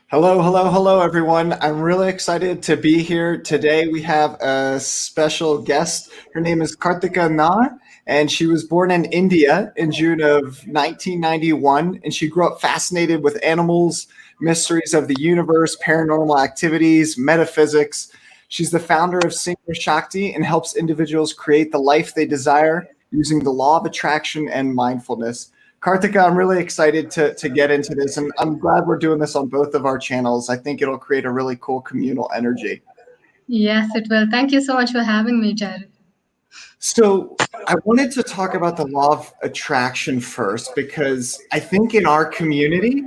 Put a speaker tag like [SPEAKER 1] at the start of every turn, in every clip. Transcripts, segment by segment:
[SPEAKER 1] Hello, hello, hello, everyone. I'm really excited to be here today. We have a special guest. Her name is Kartika Nar, and she was born in India in June of 1991. And she grew up fascinated with animals, mysteries of the universe, paranormal activities, metaphysics. She's the founder of Synchroshakti and helps individuals create the life they desire using the law of attraction and mindfulness. Kartika, I'm really excited to get into this, and I'm glad we're doing this on both of our channels. I think it'll create a really cool communal energy.
[SPEAKER 2] Yes, it will. Thank you so much for having me, Jared.
[SPEAKER 1] So, I wanted to talk about the law of attraction first because I think in our community,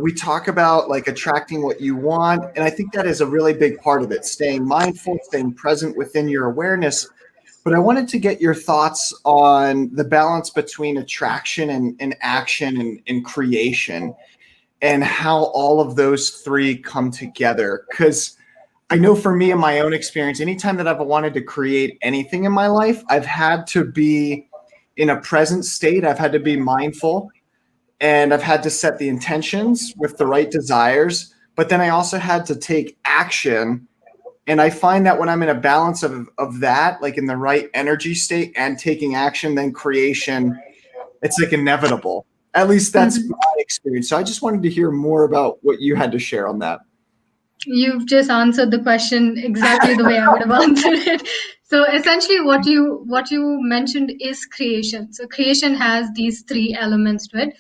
[SPEAKER 1] we talk about like attracting what you want, and I think that is a really big part of it. Staying mindful, staying present within your awareness. But I wanted to get your thoughts on the balance between attraction and action and creation, and how all of those three come together. Because I know for me, in my own experience, anytime that I've wanted to create anything in my life, I've had to be in a present state. I've had to be mindful, and I've had to set the intentions with the right desires. But then I also had to take action. And I find that when I'm in a balance of that, like in the right energy state and taking action, then creation, it's like inevitable. At least that's
[SPEAKER 2] Mhm.
[SPEAKER 1] my experience. So I just wanted to hear more about what you had to share on that.
[SPEAKER 2] You've just answered the question exactly the way I would have answered it. So essentially what you mentioned is creation. So creation has these three elements to it.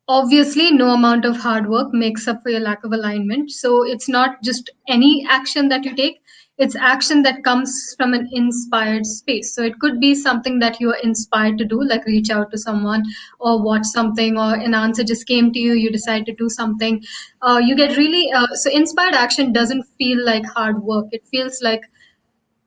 [SPEAKER 2] Obviously, no amount of hard work makes up for your lack of alignment. So it's not just any action that you take, it's action that comes from an inspired space. So it could be something that you are inspired to do, like reach out to someone or watch something, or an answer just came to you, you decide to do something. You get really, so inspired action doesn't feel like hard work, it feels like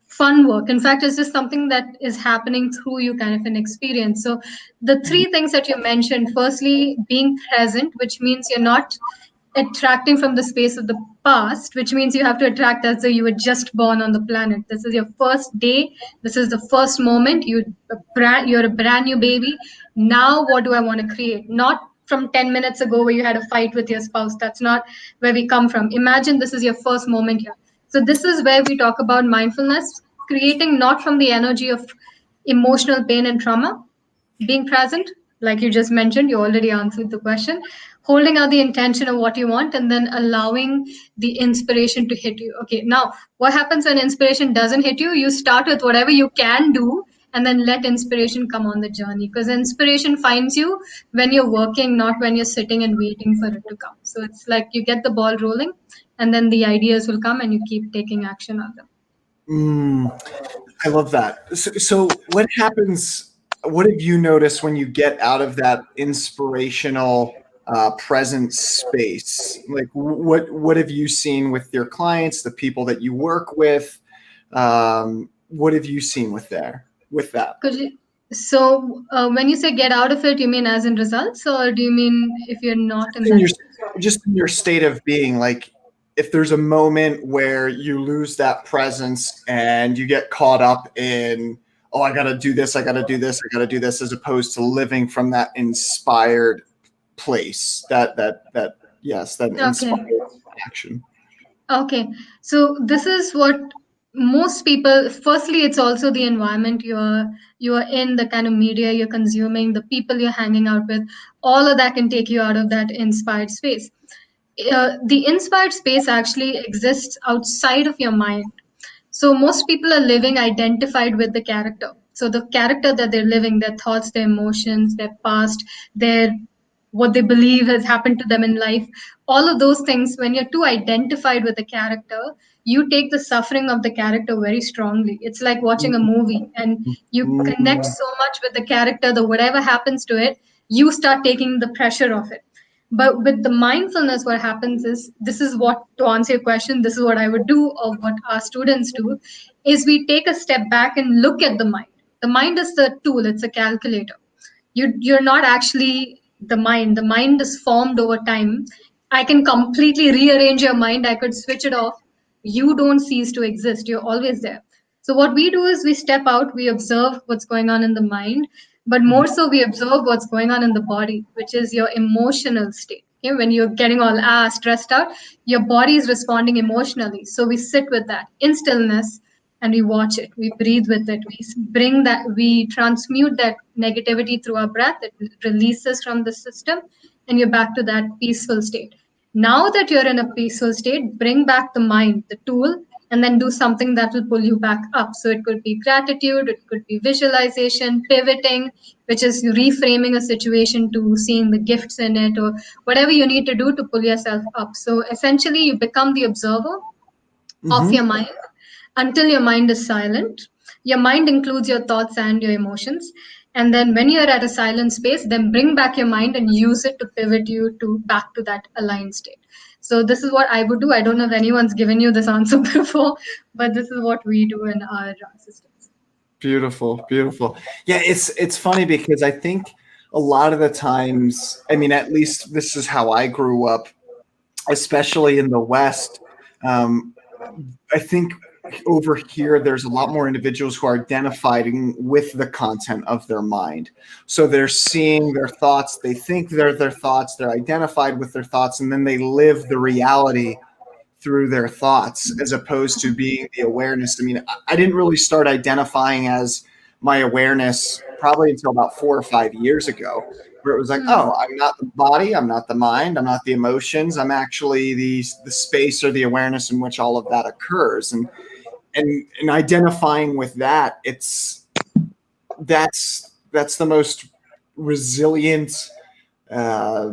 [SPEAKER 2] fun work. In fact, it's just something that is happening through you, kind of an experience. So the three things that you mentioned, firstly, being present, which means you're not attracting from the space of the past, which means you have to attract as though you were just born on the planet. This is your first day, this is the first moment, you're a brand new baby. Now what do I want to create? Not from 10 minutes ago where you had a fight with your spouse. That's not where we come from. Imagine this is your first moment here. So this is where we talk about mindfulness, creating not from the energy of emotional pain and trauma, being present, like you just mentioned, you already answered the question, holding out the intention of what you want, and then allowing the inspiration to hit you. Okay, now what happens when inspiration doesn't hit you? You start with whatever you can do and then let inspiration come on the journey, because inspiration finds you when you're working, not when you're sitting and waiting for it to come. So it's like you get the ball rolling and then the ideas will come and you keep taking action on them.
[SPEAKER 1] Mm, I love that. So what happens? What have you noticed when you get out of that inspirational present space? Like, what have you seen with your clients, the people that you work with? What have you seen with that?
[SPEAKER 2] Could you, so when you say get out of it, you mean as in results, or do you mean if you're not in
[SPEAKER 1] In
[SPEAKER 2] that
[SPEAKER 1] your
[SPEAKER 2] space?
[SPEAKER 1] just in your state of being, like if there's a moment where you lose that presence and you get caught up in, oh, I got to do this, I got to do this, I got to do this, as opposed to living from that inspired place, that yes, that
[SPEAKER 2] Okay.
[SPEAKER 1] inspired action.
[SPEAKER 2] Okay. So this is what most people, firstly, it's also the environment you're in, the kind of media you're consuming, the people you're hanging out with, all of that can take you out of that inspired space. The inspired space actually exists outside of your mind. So most people are living identified with the character. So the character that they're living, their thoughts, their emotions, their past, their what they believe has happened to them in life, all of those things, when you're too identified with the character, you take the suffering of the character very strongly. It's like watching a movie and you connect
[SPEAKER 1] Mm,
[SPEAKER 2] so much with the character that whatever happens to it, you start taking the pressure of it. But with the mindfulness, what happens is, this is what, to answer your question, this is what I would do, or what our students do, is we take a step back and look at the mind. The mind is the tool, it's a calculator. You're not actually the mind. The mind is formed over time. I can completely rearrange your mind, I could switch it off. You don't cease to exist, you're always there. So what we do is we step out, we observe what's going on in the mind, but more so we observe what's going on in the body, which is your emotional state. Okay, when you're getting all stressed out, your body is responding emotionally. So we sit with that in stillness and we watch it. We breathe with it. Bring that, we transmute that negativity through our breath. It releases from the system, and you're back to that peaceful state. Now that you're in a peaceful state, bring back the mind, the tool, and then do something that will pull you back up. So it could be gratitude, it could be visualization, pivoting, which is reframing a situation to seeing the gifts in it, or whatever you need to do to pull yourself up. So essentially, you become the observer of your mind until your mind is silent. Your mind includes your thoughts and your emotions. And then when you're at a silent space, then bring back your mind and use it to pivot you to back to that aligned state. So this is what I would do. I don't know if anyone's given you this answer before, but this is what we do in our systems.
[SPEAKER 1] Beautiful, beautiful. Yeah, it's funny because I think a lot of the times, I mean, at least this is how I grew up, especially in the West. Um, I think over here, there's a lot more individuals who are identifying with the content of their mind. So they're seeing their thoughts, they think they're their thoughts, they're identified with their thoughts, and then they live the reality through their thoughts as opposed to being the awareness. I mean, I didn't really start identifying as my awareness probably until about 4 or 5 years ago, where it was like,
[SPEAKER 2] Hmm.
[SPEAKER 1] oh, I'm not the body, I'm not the mind, I'm not the emotions, I'm actually the space or the awareness in which all of that occurs. And identifying with that, that's the most resilient, uh,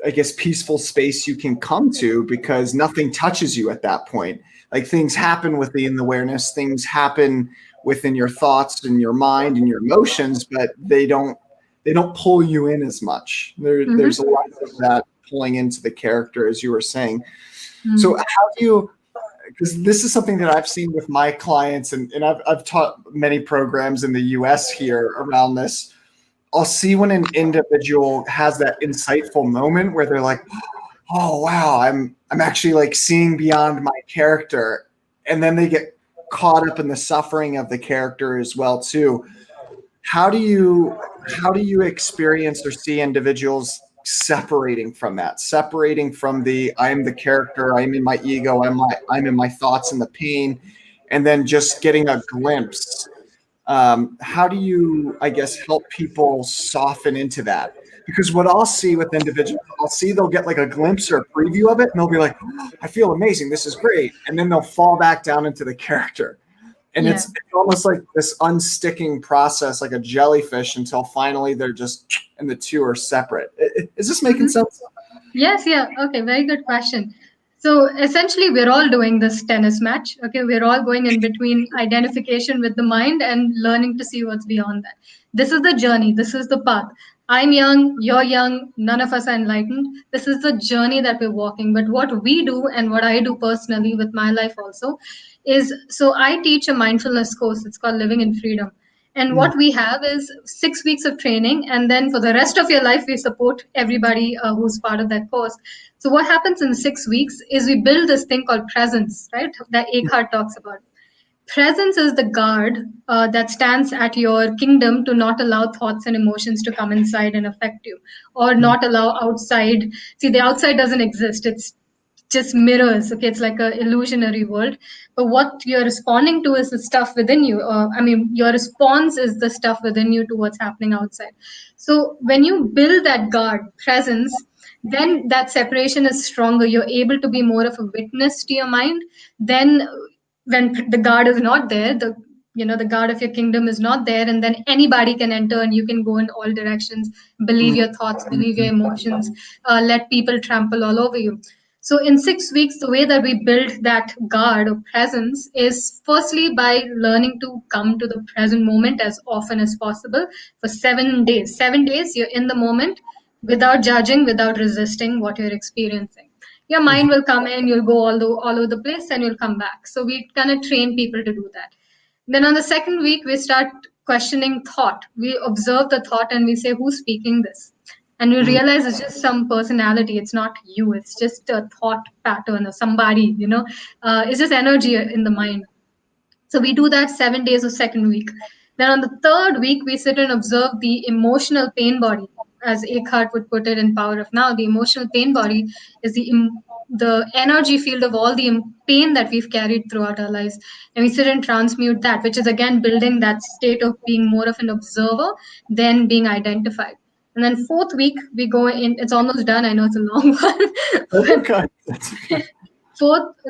[SPEAKER 1] I guess, peaceful space you can come to because nothing touches you at that point. Like things happen within the awareness, things happen within your thoughts and your mind and your emotions, but they don't pull you in as much. There's a lot of that pulling into the character, as you were saying. So
[SPEAKER 2] Hmm.
[SPEAKER 1] how do you, because this is something that I've seen with my clients, and I've taught many programs in the US here around this. I'll see when an individual has that insightful moment where they're like, "Oh wow, I'm actually like seeing beyond my character," and then they get caught up in the suffering of the character as well too. How do you how do you experience or see individuals separating from the I'm the character, I'm in my ego, I'm in my thoughts and the pain, and then just getting a glimpse? How do you, I guess, help people soften into that? Because what I'll see with individuals, I'll see they'll get like a glimpse or a preview of it, and they'll be like, oh, I feel amazing, this is great. And then they'll fall back down into the character. And
[SPEAKER 2] Yeah.
[SPEAKER 1] it's almost like this unsticking process, like a jellyfish, until finally they're just, and the two are separate. Is this making
[SPEAKER 2] Mhm.
[SPEAKER 1] sense?
[SPEAKER 2] Yes, yeah. Okay, very good question. So essentially, we're all doing this tennis match. Okay, we're all going in between identification with the mind and learning to see what's beyond that. This is the journey, this is the path. I'm young, you're young, none of us are enlightened. This is the journey that we're walking. But what we do and what I do personally with my life also is, so I teach a mindfulness course. It's called Living in Freedom. And
[SPEAKER 1] Mm,
[SPEAKER 2] what we have is 6 weeks of training, and then for the rest of your life, we support everybody who's part of that course. So what happens in 6 weeks is we build this thing called presence, right? That Eckhart talks about. Presence is the guard that stands at your kingdom to not allow thoughts and emotions to come inside and affect you, or
[SPEAKER 1] mm,
[SPEAKER 2] not allow outside. See, the outside doesn't exist. It's just mirrors. Okay, it's like a illusionary world. But what you're responding to is the stuff within you. I mean, your response is the stuff within you to what's happening outside. So when you build that guard presence, then that separation is stronger. You're able to be more of a witness to your mind. Then when the guard is not there, the guard of your kingdom is not there, and then anybody can enter and you can go in all directions, believe
[SPEAKER 1] mm,
[SPEAKER 2] your thoughts, believe your emotions, let people trample all over you. So in 6 weeks, the way that we build that guard or presence is firstly by learning to come to the present moment as often as possible for 7 days. 7 days, you're in the moment without judging, without resisting what you're experiencing. Your mind will come in, you'll go all over the place, and you'll come back. So we kind of train people to do that. Then on the second week, we start questioning thought. We observe the thought and we say, who's speaking this? And we
[SPEAKER 1] mm,
[SPEAKER 2] realize it's just some personality. It's not you. It's just a thought pattern or somebody, it's just energy in the mind. So we do that 7 days of second week. Then on the third week, we sit and observe the emotional pain body. as Eckhart would put it in Power of Now, the emotional pain body is the energy field of all the pain that we've carried throughout our lives. And we sit and transmute that, which is again building that state of being more of an observer than being identified. And then fourth week, we go in, it's almost done. I know it's a long one,
[SPEAKER 1] That's
[SPEAKER 2] but
[SPEAKER 1] okay. That's okay.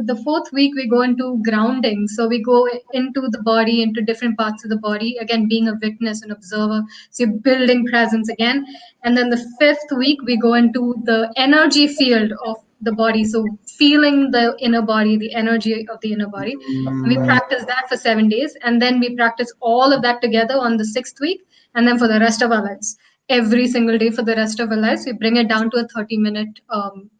[SPEAKER 2] the fourth week we go into grounding, so we go into the body, into different parts of the body, again being a witness and observer, so you're building presence again. And then the fifth week we go into the energy field of the body, so feeling the inner body, the energy of the inner body, and we
[SPEAKER 1] Mm,
[SPEAKER 2] practice that for 7 days, and then we practice all of that together on the sixth week, and then for the rest of our lives, every single day for the rest of our lives, we bring it down to a 30-minute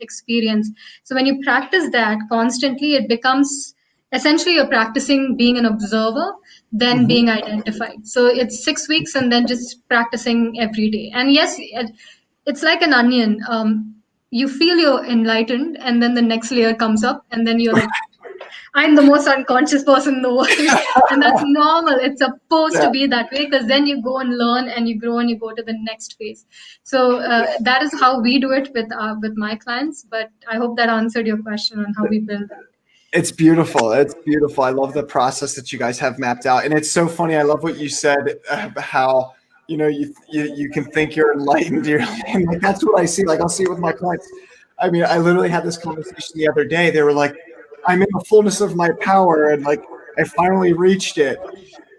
[SPEAKER 2] experience. So when you practice that constantly, it becomes essentially you're practicing being an observer, then
[SPEAKER 1] mhm.
[SPEAKER 2] being identified. So it's 6 weeks and then just practicing every day. And yes, it's like an onion. You feel you're enlightened, and then the next layer comes up, and then you're like, I'm the most unconscious person in the world. And that's normal. It's supposed
[SPEAKER 1] Yeah.
[SPEAKER 2] to be that way, because then you go and learn and you grow and you go to the next phase. So that is how we do it with my clients. But I hope that answered your question on how we build that.
[SPEAKER 1] It's beautiful. It's beautiful. I love the process that you guys have mapped out, and it's so funny. I love what you said. How you can think you're enlightened. You're and like that's what I see. Like I'll see it with my clients. I mean, I literally had this conversation the other day. They were like, "I'm in the fullness of my power," and like I finally reached it.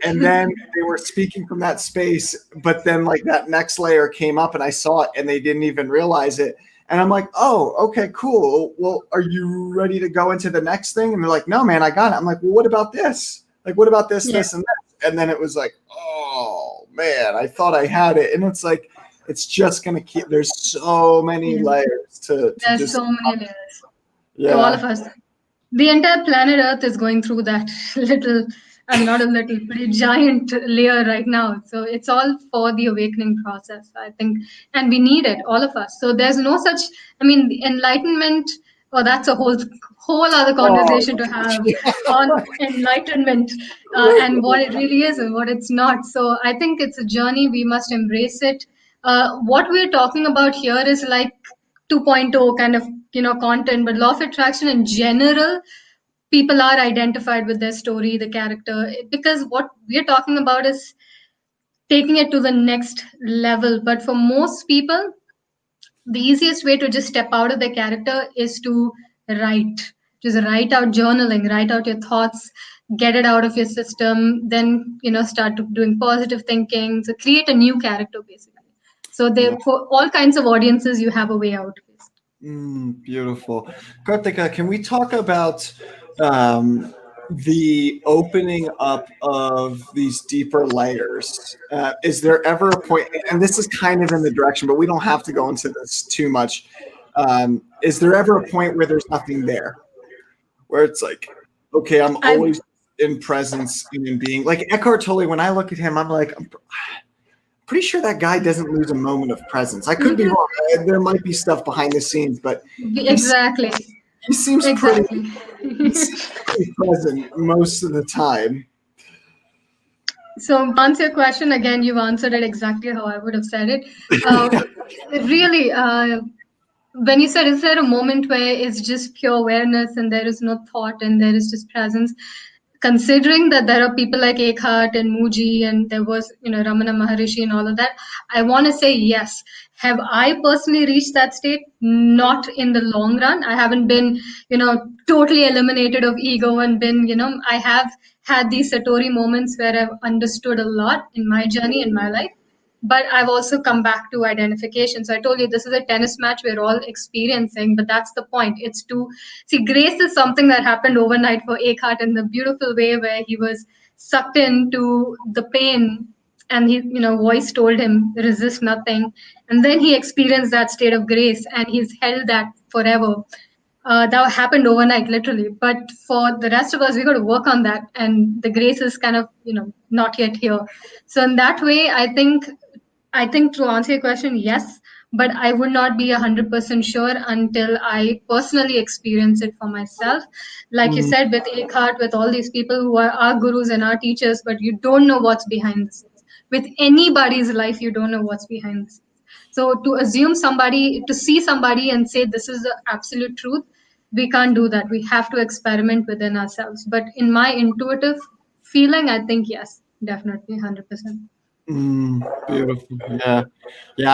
[SPEAKER 1] And then they were speaking from that space, but then like that next layer came up, and I saw it, and they didn't even realize it. And I'm like, oh, okay, cool. Well, are you ready to go into the next thing? And they're like, no, man, I got it. I'm like, well, what about this? Like, what about this,
[SPEAKER 2] Yeah,
[SPEAKER 1] this, and this? And then it was like, oh, man, I thought I had it. And it's like, it's just going to keep, there's so many
[SPEAKER 2] yeah.
[SPEAKER 1] layers to
[SPEAKER 2] There's
[SPEAKER 1] just,
[SPEAKER 2] so many layers to all
[SPEAKER 1] yeah.
[SPEAKER 2] of us. The entire planet Earth is going through that little, I mean, not a little, pretty giant layer right now. So it's all for the awakening process, I think. And we need it, all of us. So there's no such, I mean, the enlightenment, oh, that's a whole other
[SPEAKER 1] Oh,
[SPEAKER 2] conversation to have on enlightenment, and what it really is and what it's not. So I think it's a journey. We must embrace it. What we're talking about here is like 2.0 kind of content, but law of attraction in general, people are identified with their story, the character, because what we're talking about is taking it to the next level. But for most people, the easiest way to just step out of their character is to write. Just write out, journaling, write out your thoughts, get it out of your system, then start doing positive thinking. So create a new character basically. So
[SPEAKER 1] yeah.
[SPEAKER 2] there, for all kinds of audiences, you have a way out.
[SPEAKER 1] Beautiful. Kartika, can we talk about um, the opening up of these deeper layers? Is there ever a point, and this is kind of in the direction, but we don't have to go into this too much. Is there ever a point where there's nothing there, where it's like, okay, I'm
[SPEAKER 2] I
[SPEAKER 1] always in presence and in being like Eckhart Tolle? When I look at him, I'm like, I'm pretty sure that guy doesn't lose a moment of presence. I could be
[SPEAKER 2] Mhm.
[SPEAKER 1] wrong. There might be stuff behind the scenes, but he's
[SPEAKER 2] Exactly.
[SPEAKER 1] he seems pretty
[SPEAKER 2] Exactly.
[SPEAKER 1] he seems pretty present most of the time.
[SPEAKER 2] So, to answer your question again, you've answered it exactly how I would have said it. Uh, really, when you said, is there a moment where it's just pure awareness and there is no thought and there is just presence? Considering that there are people like Eckhart and Muji and there was, Ramana Maharishi and all of that, I want to say yes. Have I personally reached that state? Not in the long run. I haven't been, totally eliminated of ego and been, I have had these Satori moments where I've understood a lot in my journey, in my life, but I've also come back to identification. So I told you this is a tennis match we're all experiencing, but that's the point. It's to see, grace is something that happened overnight for Eckhart in the beautiful way where he was sucked into the pain, and he, voice told him, resist nothing. And then he experienced that state of grace and he's held that forever. That happened overnight, literally. But for the rest of us, we got to work on that. And the grace is kind of, not yet here. So in that way, I think to answer your question, yes, but I would not be 100% sure until I personally experience it for myself. Like you
[SPEAKER 1] Mm,
[SPEAKER 2] said, with Eckhart, with all these people who are our gurus and our teachers, but you don't know what's behind the scenes. With anybody's life, you don't know what's behind the scenes. So to see somebody and say this is the absolute truth, we can't do that. We have to experiment within ourselves. But in my intuitive feeling, I think yes, definitely 100%.
[SPEAKER 1] Beautiful. Yeah. Yeah.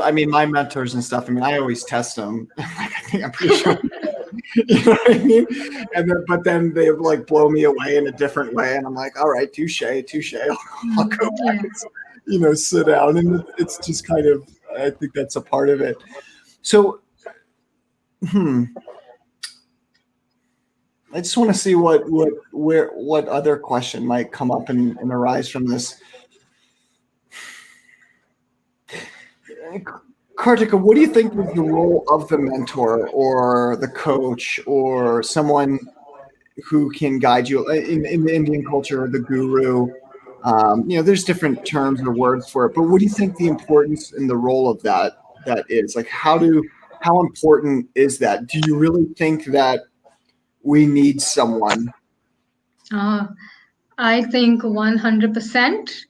[SPEAKER 1] I mean, my mentors and stuff, I mean, I always test them. Like, I think I'm pretty sure, you know what I mean? And then, but then they like blow me away in a different way. And I'm like, all right, touche. I'll go back
[SPEAKER 2] Yeah.
[SPEAKER 1] and, sit down. And it's just kind of, I think that's a part of it. So, I just want to see what other question might come up and arise from this. Kartika, what do you think is the role of the mentor or the coach or someone who can guide you in the Indian culture, the guru? There's different terms or words for it, but what do you think the importance and the role of that is? Like, how important is that? Do you really think that we need someone?
[SPEAKER 2] I think 100%.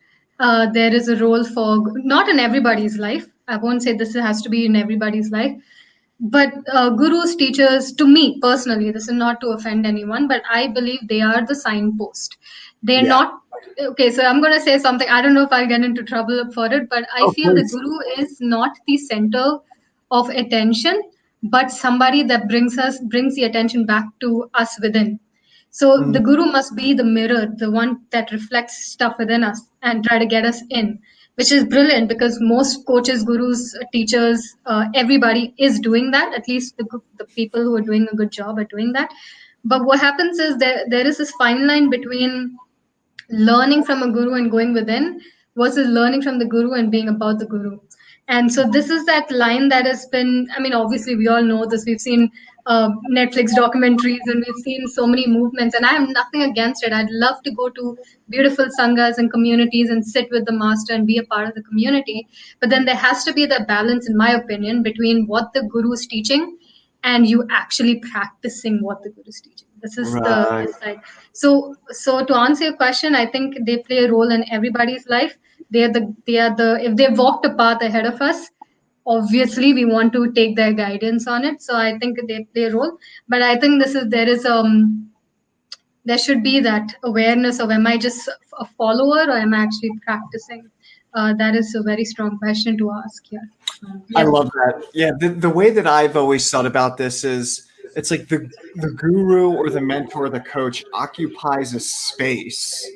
[SPEAKER 2] There is a role for, not in everybody's life. I won't say this has to be in everybody's life, but gurus, teachers, to me personally, this is not to offend anyone, but I believe they are the signpost. They're
[SPEAKER 1] Yeah.
[SPEAKER 2] not, okay, so I'm going to say something. I don't know if I'll get into trouble for it, but I
[SPEAKER 1] Oh,
[SPEAKER 2] feel the
[SPEAKER 1] please.
[SPEAKER 2] guru is not the center of attention, but somebody that brings the attention back to us within. So the
[SPEAKER 1] Mm,
[SPEAKER 2] guru must be the mirror, the one that reflects stuff within us and try to get us in, which is brilliant because most coaches, gurus, teachers, everybody is doing that. At least the people who are doing a good job are doing that. But what happens is there is this fine line between learning from a guru and going within versus learning from the guru and being about the guru. And so this is that line that has been, I mean, obviously we all know this. We've seen Netflix documentaries and we've seen so many movements, and I have nothing against it. I'd love to go to beautiful sanghas and communities and sit with the master and be a part of the community. But then there has to be the balance, in my opinion, between what the guru is teaching and you actually practicing what the guru is teaching. This is the
[SPEAKER 1] right.
[SPEAKER 2] side. So to answer your question, I think they play a role in everybody's life. They are the if they've walked a path ahead of us, obviously we want to take their guidance on it. So I think they play a role. But I think there should be that awareness of, am I just a follower or am I actually practicing? That is a very strong question to ask here.
[SPEAKER 1] I
[SPEAKER 2] Yeah.
[SPEAKER 1] love that. Yeah, the way that I've always thought about this is it's like the guru or the mentor or the coach occupies a space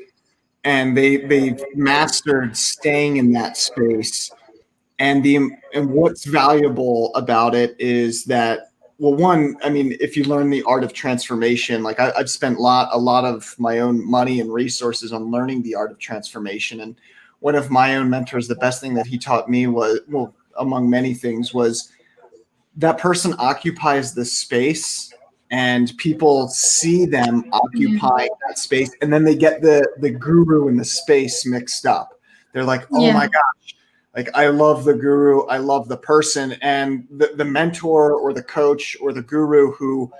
[SPEAKER 1] and they've mastered staying in that space. And what's valuable about it is that, well, one, I mean, if you learn the art of transformation, like I've spent a lot of my own money and resources on learning the art of transformation. And one of my own mentors, the best thing that he taught me was, well, among many things, was that person occupies the space and people see them occupying that space, and then they get the guru and the space mixed up. They're like, oh my
[SPEAKER 2] Yeah.
[SPEAKER 1] God, like I love the guru, I love the person, and the mentor or the coach or the guru who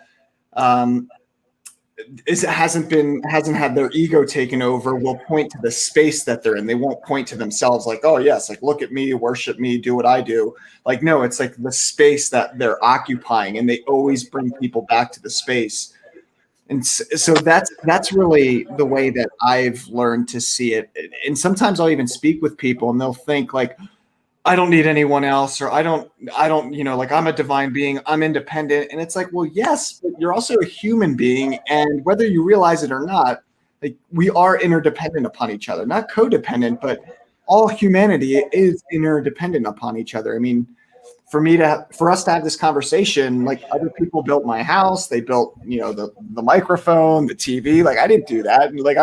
[SPEAKER 1] um, hasn't had their ego taken over will point to the space that they're in. They won't point to themselves like, oh yes, like look at me, worship me, do what I do. Like no, it's like the space that they're occupying, and they always bring people back to the space. And so that's really the way that I've learned to see it. And sometimes I'll even speak with people and they'll think like, I don't need anyone else, or I don't, like I'm a divine being, I'm independent. And it's like, well, yes, but you're also a human being. And whether you realize it or not, like we are interdependent upon each other, not codependent, but all humanity is interdependent upon each other. I mean, for us to have this conversation, like other people built my house, they built, the microphone, the TV, like I didn't do that. And like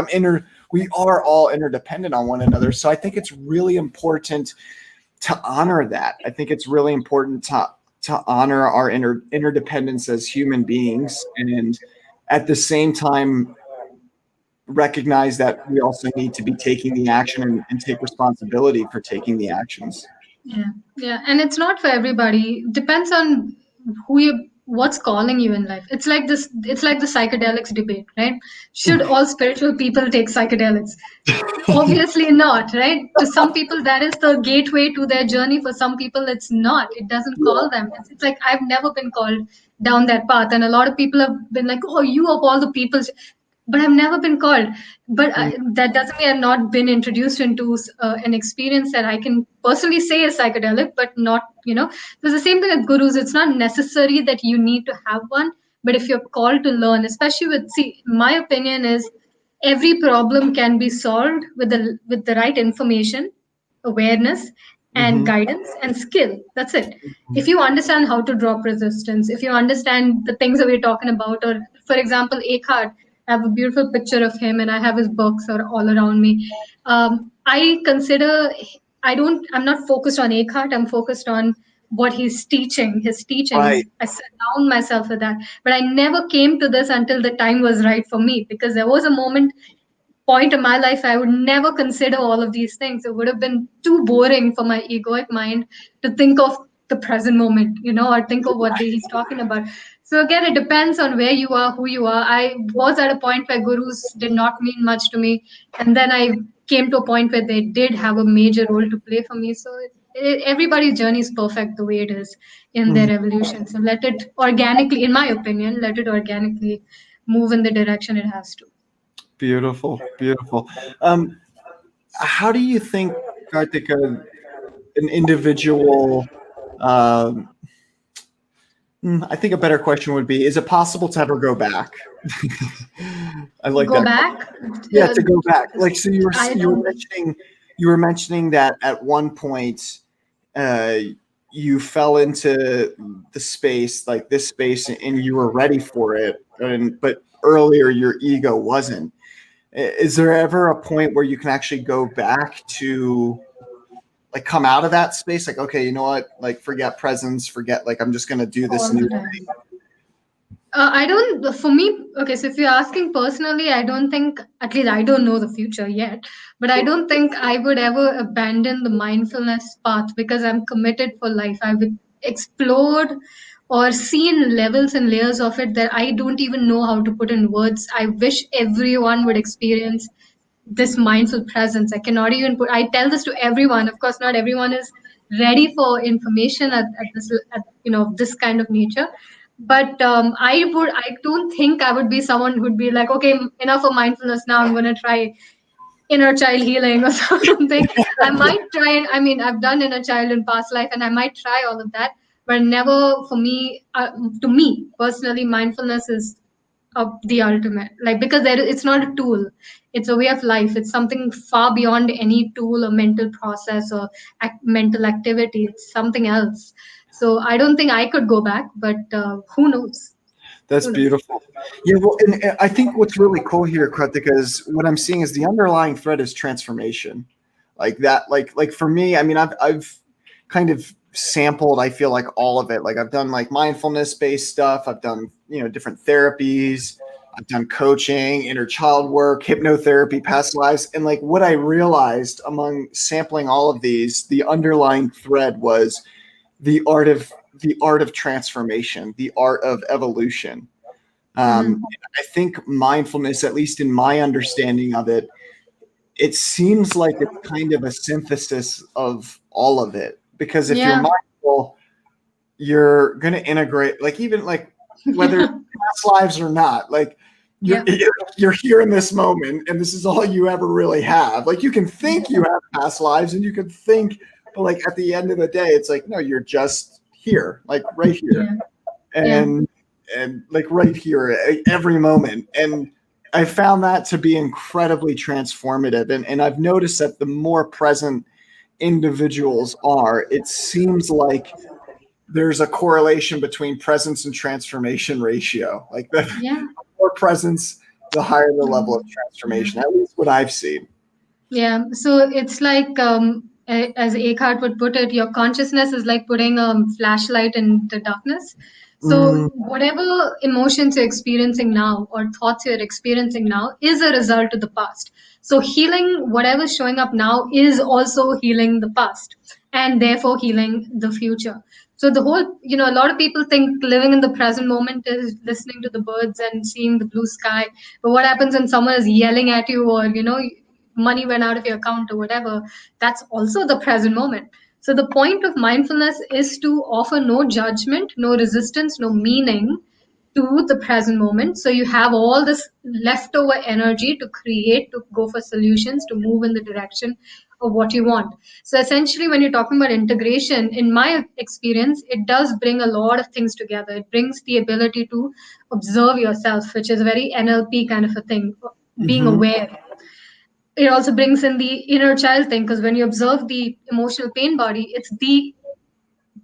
[SPEAKER 1] we are all interdependent on one another. So I think it's really important to honor that. I think it's really important to honor our interdependence as human beings, and at the same time recognize that we also need to be taking the action and take responsibility for taking the actions.
[SPEAKER 2] Yeah, yeah, and it's not for everybody. Depends on who you what's calling you in life. It's like this, it's like the psychedelics debate, right? Should all spiritual people take psychedelics? Obviously not, right? To some people that is the gateway to their journey. For some people it's not, it doesn't
[SPEAKER 1] Yeah.
[SPEAKER 2] call them. It's like I've never been called down that path, and a lot of people have been like, oh, you of all the people, but I've never been called. But
[SPEAKER 1] Mm.
[SPEAKER 2] that doesn't mean I've not been introduced into an experience that I can personally say is psychedelic, but not, there's the same thing with gurus. It's not necessary that you need to have one, but if you're called to learn, especially with, see, my opinion is every problem can be solved with the right information, awareness, and
[SPEAKER 1] Mhm.
[SPEAKER 2] guidance and skill. That's it. If you understand how to drop resistance, if you understand the things that we're talking about, or for example, Eckhart, I have a beautiful picture of him and I have his books are all around me. I consider, I'm not focused on Eckhart, I'm focused on what he's teaching, his
[SPEAKER 1] Right.
[SPEAKER 2] teachings. I surround myself with that. But I never came to this until the time was right for me, because there was a point in my life I would never consider all of these things. It would have been too boring for my egoic mind to think of the present moment, or think of what he's talking about. So again, it depends on where you are, who you are. I was at a point where gurus did not mean much to me, and then I came to a point where they did have a major role to play for me. So everybody's journey is perfect the way it is in
[SPEAKER 1] Mhm.
[SPEAKER 2] their evolution. So let it organically, in my opinion, let it organically move in the direction it has to.
[SPEAKER 1] Beautiful, beautiful. How do you think, Kartika, an individual, um, I think a better question would be, is it possible to ever go back? I like
[SPEAKER 2] Go
[SPEAKER 1] that.
[SPEAKER 2] back.
[SPEAKER 1] Yeah,
[SPEAKER 2] uh,
[SPEAKER 1] to go back. Like, so
[SPEAKER 2] I
[SPEAKER 1] you were
[SPEAKER 2] don't.
[SPEAKER 1] mentioning that at one point, uh, you fell into the space, like this space, and you were ready for it, and but earlier your ego wasn't. Is there ever a point where you can actually go back to, like, come out of that space, like, okay, you know what, like, forget presence, forget, like, I'm just going to do this
[SPEAKER 2] All
[SPEAKER 1] new
[SPEAKER 2] the time. I don't, for me, okay, so if you're asking personally, I don't think, at least I don't know the future yet, but I don't think I would ever abandon the mindfulness path because I'm committed for life. I've explored or seen levels and layers of it that I don't even know how to put in words. I wish everyone would experience this mindful presence. I cannot even put, I tell this to everyone. Of course, not everyone is ready for information this kind of nature. But I don't think I would be someone who'd be like, okay, enough of mindfulness now. I'm going to try inner child healing or something. I might try, I mean, I've done inner child in past life and I might try all of that, but never for me, to me personally, mindfulness is the ultimate, like, because it's not a tool, it's a way of life. It's something far beyond any tool or mental process or mental activity. It's something else. So I don't think I could go back, but who knows?
[SPEAKER 1] That's
[SPEAKER 2] Who knows?
[SPEAKER 1] beautiful. Yeah, well, and I think what's really cool here, Kritika, is what I'm seeing is the underlying thread is transformation. Like that, like for me, I mean, I've kind of sampled, I feel like, all of it. Like, I've done like mindfulness based stuff. I've done, different therapies. I've done coaching, inner child work, hypnotherapy, past lives. And like what I realized among sampling all of these, the underlying thread was the art of transformation, the art of evolution.
[SPEAKER 2] Hmm.
[SPEAKER 1] I think mindfulness, at least in my understanding of it, it seems like it's kind of a synthesis of all of it. Because if you're
[SPEAKER 2] Yeah.
[SPEAKER 1] mindful, you're going to integrate, like, even like whether it's past lives or not, like you're,
[SPEAKER 2] Yeah.
[SPEAKER 1] you're here in this moment, and this is all you ever really have. Like, you can think you have past lives, and you can think, but like at the end of the day, it's like, no, you're just here, like right here,
[SPEAKER 2] Yeah. Yeah.
[SPEAKER 1] and like right here every moment. And I found that to be incredibly transformative. And I've noticed that the more present individuals are, it seems like there's a correlation between presence and transformation ratio. Like, the
[SPEAKER 2] Yeah.
[SPEAKER 1] more presence, the higher the level of
[SPEAKER 2] Yeah.
[SPEAKER 1] transformation, at least what I've seen.
[SPEAKER 2] Yeah, so it's like, as Eckhart would put it, your consciousness is like putting a flashlight in the darkness. So
[SPEAKER 1] Mm,
[SPEAKER 2] whatever emotions you're experiencing now or thoughts you're experiencing now is a result of the past. So healing whatever's showing up now is also healing the past and therefore healing the future. So the whole, a lot of people think living in the present moment is listening to the birds and seeing the blue sky. But what happens when someone is yelling at you, or, money went out of your account or whatever? That's also the present moment. So the point of mindfulness is to offer no judgment, no resistance, no meaning to the present moment. So you have all this leftover energy to create, to go for solutions, to move in the direction of what you want. So essentially, when you're talking about integration, in my experience, it does bring a lot of things together. It brings the ability to observe yourself, which is a very NLP kind of a thing, being
[SPEAKER 1] Mm-hmm.
[SPEAKER 2] aware. It also brings in the inner child thing, because when you observe the emotional pain body, it's the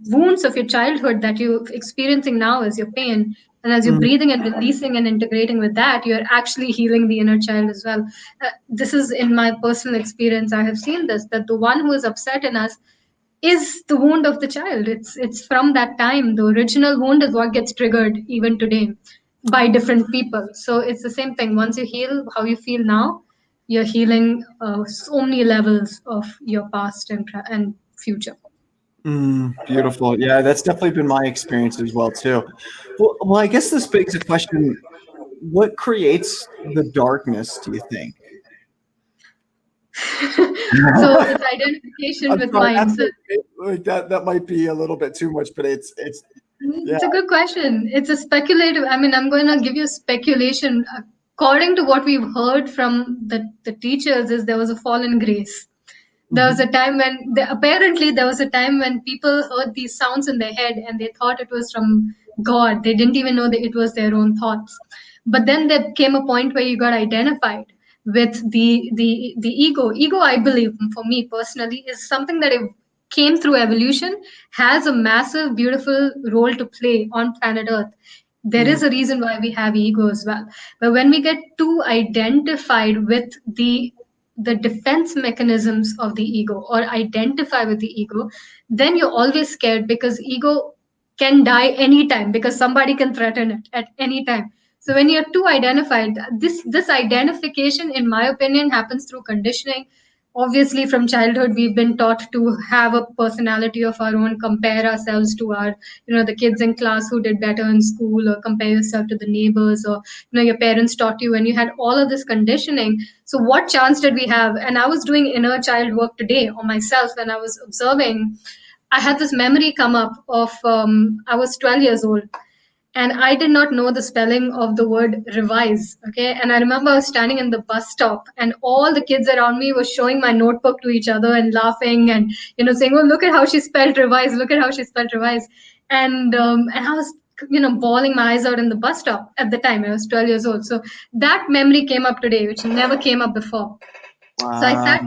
[SPEAKER 2] wounds of your childhood that you're experiencing now as your pain. And as you're breathing and releasing and integrating with that, you're actually healing the inner child as well. This is in my personal experience. I have seen this, that the one who is upset in us is the wound of the child. It's from that time. The original wound is what gets triggered even today by different people. So it's the same thing. Once you heal how you feel now, you're healing so many levels of your past and future.
[SPEAKER 1] Beautiful. Yeah, that's definitely been my experience as well too. Well, I guess this begs a question: what creates the darkness? Do you think?
[SPEAKER 2] So it's identification
[SPEAKER 1] I'm
[SPEAKER 2] with
[SPEAKER 1] sorry,
[SPEAKER 2] mind. So
[SPEAKER 1] like that might be a little bit too much, but it's yeah.
[SPEAKER 2] it's a good question. It's a speculative. I mean, I'm going to give you speculation. According to what we've heard from the teachers, is there was a fall in grace. There was a
[SPEAKER 1] Mhm.
[SPEAKER 2] time when apparently there was a time when people heard these sounds in their head and they thought it was from God. They didn't even know that it was their own thoughts. But then there came a point where you got identified with the ego. Ego, I believe, for me personally, is something that came through evolution, has a massive, beautiful role to play on planet Earth. There
[SPEAKER 1] Mm,
[SPEAKER 2] is a reason why we have ego as well. But when we get too identified with the defense mechanisms of the ego, or identify with the ego, then you're always scared, because ego can die anytime, because somebody can threaten it at any time. So when you're too identified, this identification, in my opinion, happens through conditioning. Obviously, from childhood, we've been taught to have a personality of our own, compare ourselves to our, the kids in class who did better in school, or compare yourself to the neighbors, or your parents taught you, and you had all of this conditioning. So what chance did we have? And I was doing inner child work today on myself, and I was observing. I had this memory come up of, I was 12 years old, and I did not know the spelling of the word revise. Okay. And I remember I was standing in the bus stop, and all the kids around me were showing my notebook to each other and laughing and, saying, oh, look at how she spelled revise. Look at how she spelled revise. And I was, bawling my eyes out in the bus stop at the time. I was 12 years old. So that memory came up today, which never came up before. So
[SPEAKER 1] wow.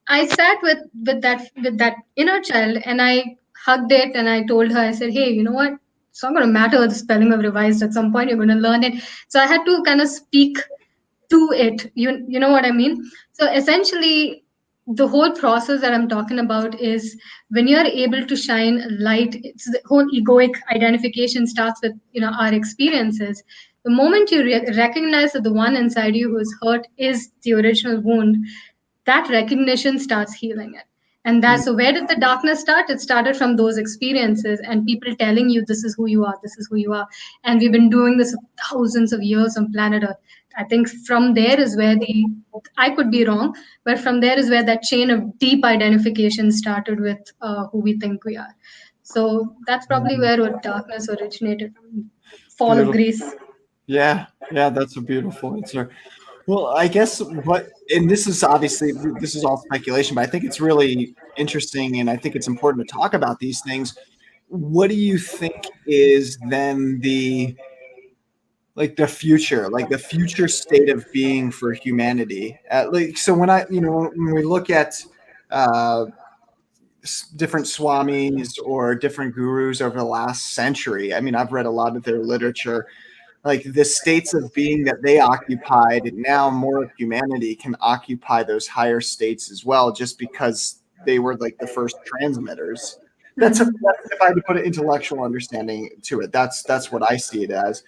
[SPEAKER 2] I sat with that inner child, and I hugged it, and I told her, I said, hey, you know what? It's not going to matter the spelling of revised. At some point, you're going to learn it. So I had to kind of speak to it. You know what I mean? So essentially, the whole process that I'm talking about is when you're able to shine light. It's the whole egoic identification starts with our experiences. The moment you recognize that the one inside you who is hurt is the original wound, that recognition starts healing it. And
[SPEAKER 1] Mm,
[SPEAKER 2] that's so, where did the darkness start? It started from those experiences and people telling you this is who you are, this is who you are. And we've been doing this for thousands of years on planet Earth. I think from there is where I could be wrong, but from there is where that chain of deep identification started with who we think we are. So that's probably
[SPEAKER 1] mm,
[SPEAKER 2] where darkness originated from, fall of
[SPEAKER 1] beautiful.
[SPEAKER 2] grace.
[SPEAKER 1] Yeah, yeah, that's a beautiful answer. Well, I guess and this is obviously this is all speculation, but I think it's really interesting, and I think it's important to talk about these things. What do you think is then like the future state of being for humanity? Like, so when we look at uh, different swamis or different gurus over the last century, I mean, I've read a lot of their literature, like the states of being that they occupied, now more of humanity can occupy those higher states as well, just because they were like the first transmitters. That's if I had to put an intellectual understanding to it. That's what I see it as.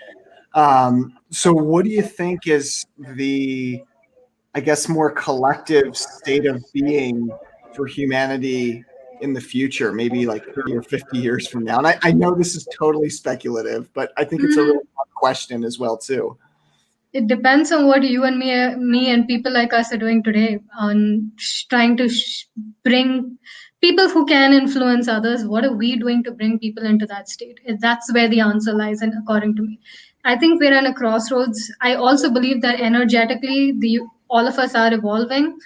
[SPEAKER 1] So what do you think is I guess, more collective state of being for humanity in the future, maybe like 30 or 50 years from now? And I know this is totally speculative, but I think it's a
[SPEAKER 2] Mm,
[SPEAKER 1] really fun question as well too.
[SPEAKER 2] it depends on what you and me and people like us are doing today on trying to bring people who can influence others. What are we doing to bring people into that state? That's where the answer lies, and according to me, I think we're in a crossroads. I also believe that energetically, the all of us are evolving.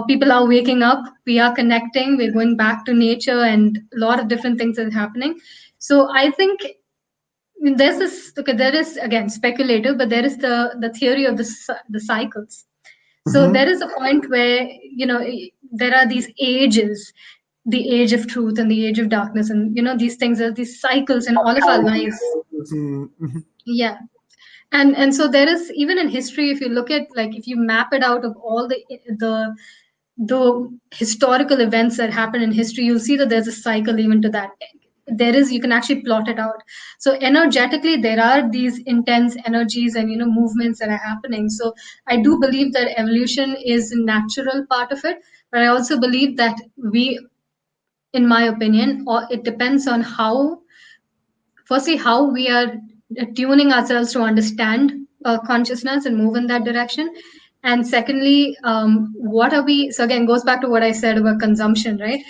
[SPEAKER 2] People are waking up. We are connecting. We're going back to nature, and a lot of different things are happening. So I think there's this, okay, there is again speculative, but there is the theory of the cycles. So
[SPEAKER 1] Mm-hmm.
[SPEAKER 2] there is a point where there are these ages, the age of truth and the age of darkness, and these things are these cycles in all of our lives. Yeah. And so there is, even in history, if you look at, like, if you map it out of all the historical events that happen in history, you'll see that there's a cycle even to that. There is, you can actually plot it out. So energetically, there are these intense energies and movements that are happening. So I do believe that evolution is a natural part of it, but I also believe that we, in my opinion, or it depends on how, firstly, how we are tuning ourselves to understand consciousness and move in that direction. And secondly, what are we, so again, goes back to what I said about consumption, right?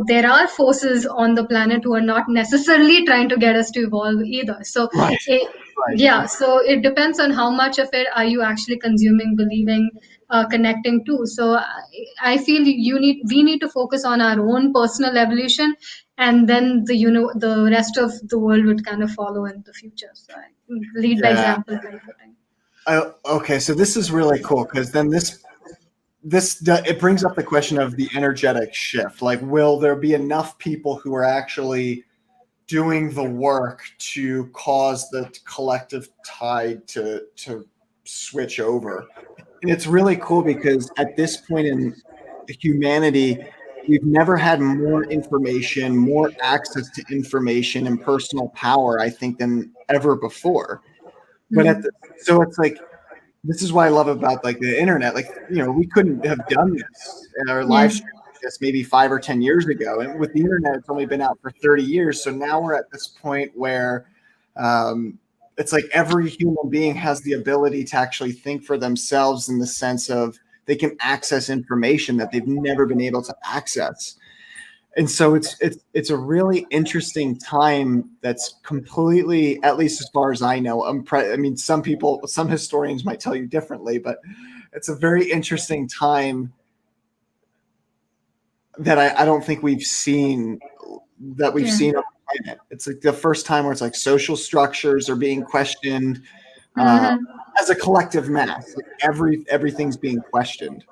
[SPEAKER 2] There are forces on the planet who are not necessarily trying to get us to evolve either. So
[SPEAKER 1] Right.
[SPEAKER 2] it,
[SPEAKER 1] Right.
[SPEAKER 2] yeah, so it depends on how much of it are you actually consuming, believing, connecting to. So I feel we need to focus on our own personal evolution, and then the rest of the world would kind of follow in the future. So I lead by
[SPEAKER 1] Yeah.
[SPEAKER 2] example type of thing.
[SPEAKER 1] Okay. So this is really cool because then it brings up the question of the energetic shift. Like, will there be enough people who are actually doing the work to cause the collective tide to switch over? And it's really cool because at this point in humanity, we've never had more information, more access to information and personal power, I think, than ever before. But
[SPEAKER 2] Mm.
[SPEAKER 1] so it's like, this is what I love about like the internet. Like, we couldn't have done this in our
[SPEAKER 2] Yeah.
[SPEAKER 1] live stream this maybe 5 or 10 years ago. And with the internet, it's only been out for 30 years. So now we're at this point where um, it's like every human being has the ability to actually think for themselves, in the sense of they can access information that they've never been able to access. And so it's a really interesting time that's completely, at least as far as I know, I mean, some historians might tell you differently, but it's a very interesting time that I don't think we've seen
[SPEAKER 2] Yeah.
[SPEAKER 1] on the planet. It's like the first time where it's like social structures are being questioned uh,
[SPEAKER 2] Hmm.
[SPEAKER 1] as a collective mass. Like everything's being questioned.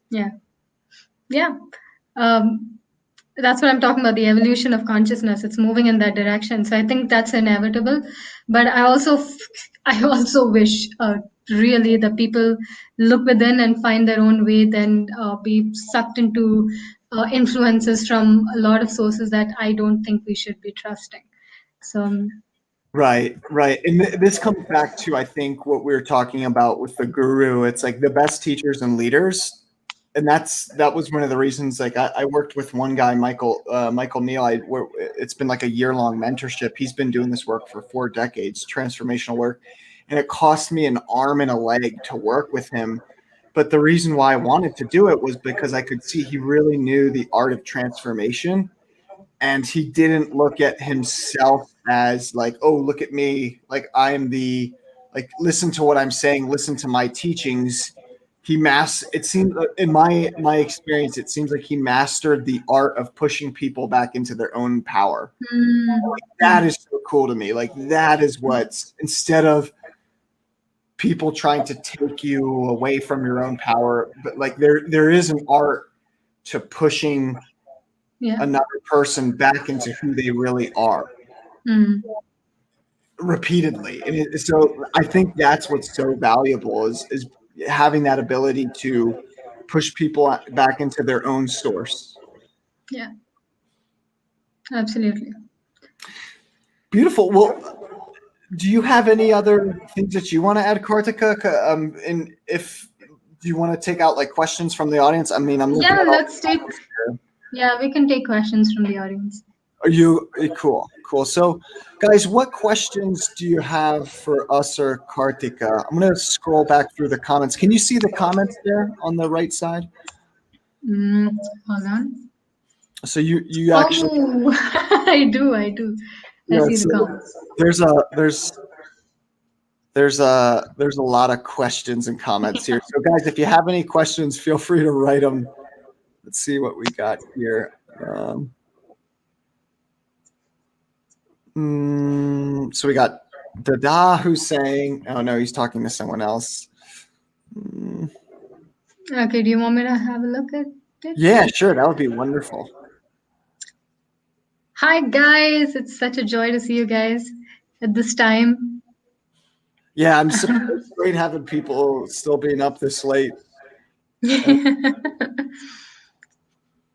[SPEAKER 2] Yeah. Yeah. Um, that's what I'm talking about, the evolution of consciousness. It's moving in that direction. So I think that's inevitable. But I also wish, really, that people look within and find their own way, then be sucked into influences from a lot of sources that I don't think we should be trusting. So,
[SPEAKER 1] Right, right. And this comes back to, I think, what we were talking about with the guru. It's like the best teachers and leaders. And that was one of the reasons, like I worked with one guy, Michael Neal. It's been like a year-long mentorship. He's been doing this work for 4 decades, transformational work. And it cost me an arm and a leg to work with him. But the reason why I wanted to do it was because I could see he really knew the art of transformation, and he didn't look at himself as like, oh, look at me, like I'm the, like, listen to what I'm saying, listen to my teachings. It seems, in my experience, it seems like he mastered the art of pushing people back into their own power.
[SPEAKER 2] yeah.
[SPEAKER 1] That is so cool to me. Like, that is what's, instead of people trying to take you away from your own power, but like there is an art to pushing
[SPEAKER 2] Yeah.
[SPEAKER 1] another person back into who they really are
[SPEAKER 2] Mm.
[SPEAKER 1] repeatedly. And so I think that's what's so valuable is having that ability to push people back into their own source.
[SPEAKER 2] Yeah. Absolutely.
[SPEAKER 1] Beautiful. Well, do you have any other things that you want to add, Kartika? And if do you want to take out like questions from the audience? I mean, I'm looking
[SPEAKER 2] Yeah.
[SPEAKER 1] at all
[SPEAKER 2] Let's take.
[SPEAKER 1] here.
[SPEAKER 2] Yeah, we can take questions from the audience.
[SPEAKER 1] Are you cool? So, guys, what questions do you have for us or Kartika? I'm gonna scroll back through the comments. Can you see the comments there on the right side?
[SPEAKER 2] Hold on.
[SPEAKER 1] So you actually,
[SPEAKER 2] Oh, I do. I
[SPEAKER 1] yeah.
[SPEAKER 2] see the
[SPEAKER 1] So
[SPEAKER 2] comments.
[SPEAKER 1] there's a there's a lot of questions and comments here. So, guys, if you have any questions, feel free to write them. Let's see what we got here. So we got Dada who's saying, oh no, he's talking to someone else.
[SPEAKER 2] Okay, do you want me to have a look at it?
[SPEAKER 1] Yeah, sure. That would be wonderful.
[SPEAKER 2] Hi, guys. It's such a joy to see you guys at this time.
[SPEAKER 1] Yeah, I'm so great having people still being up this late.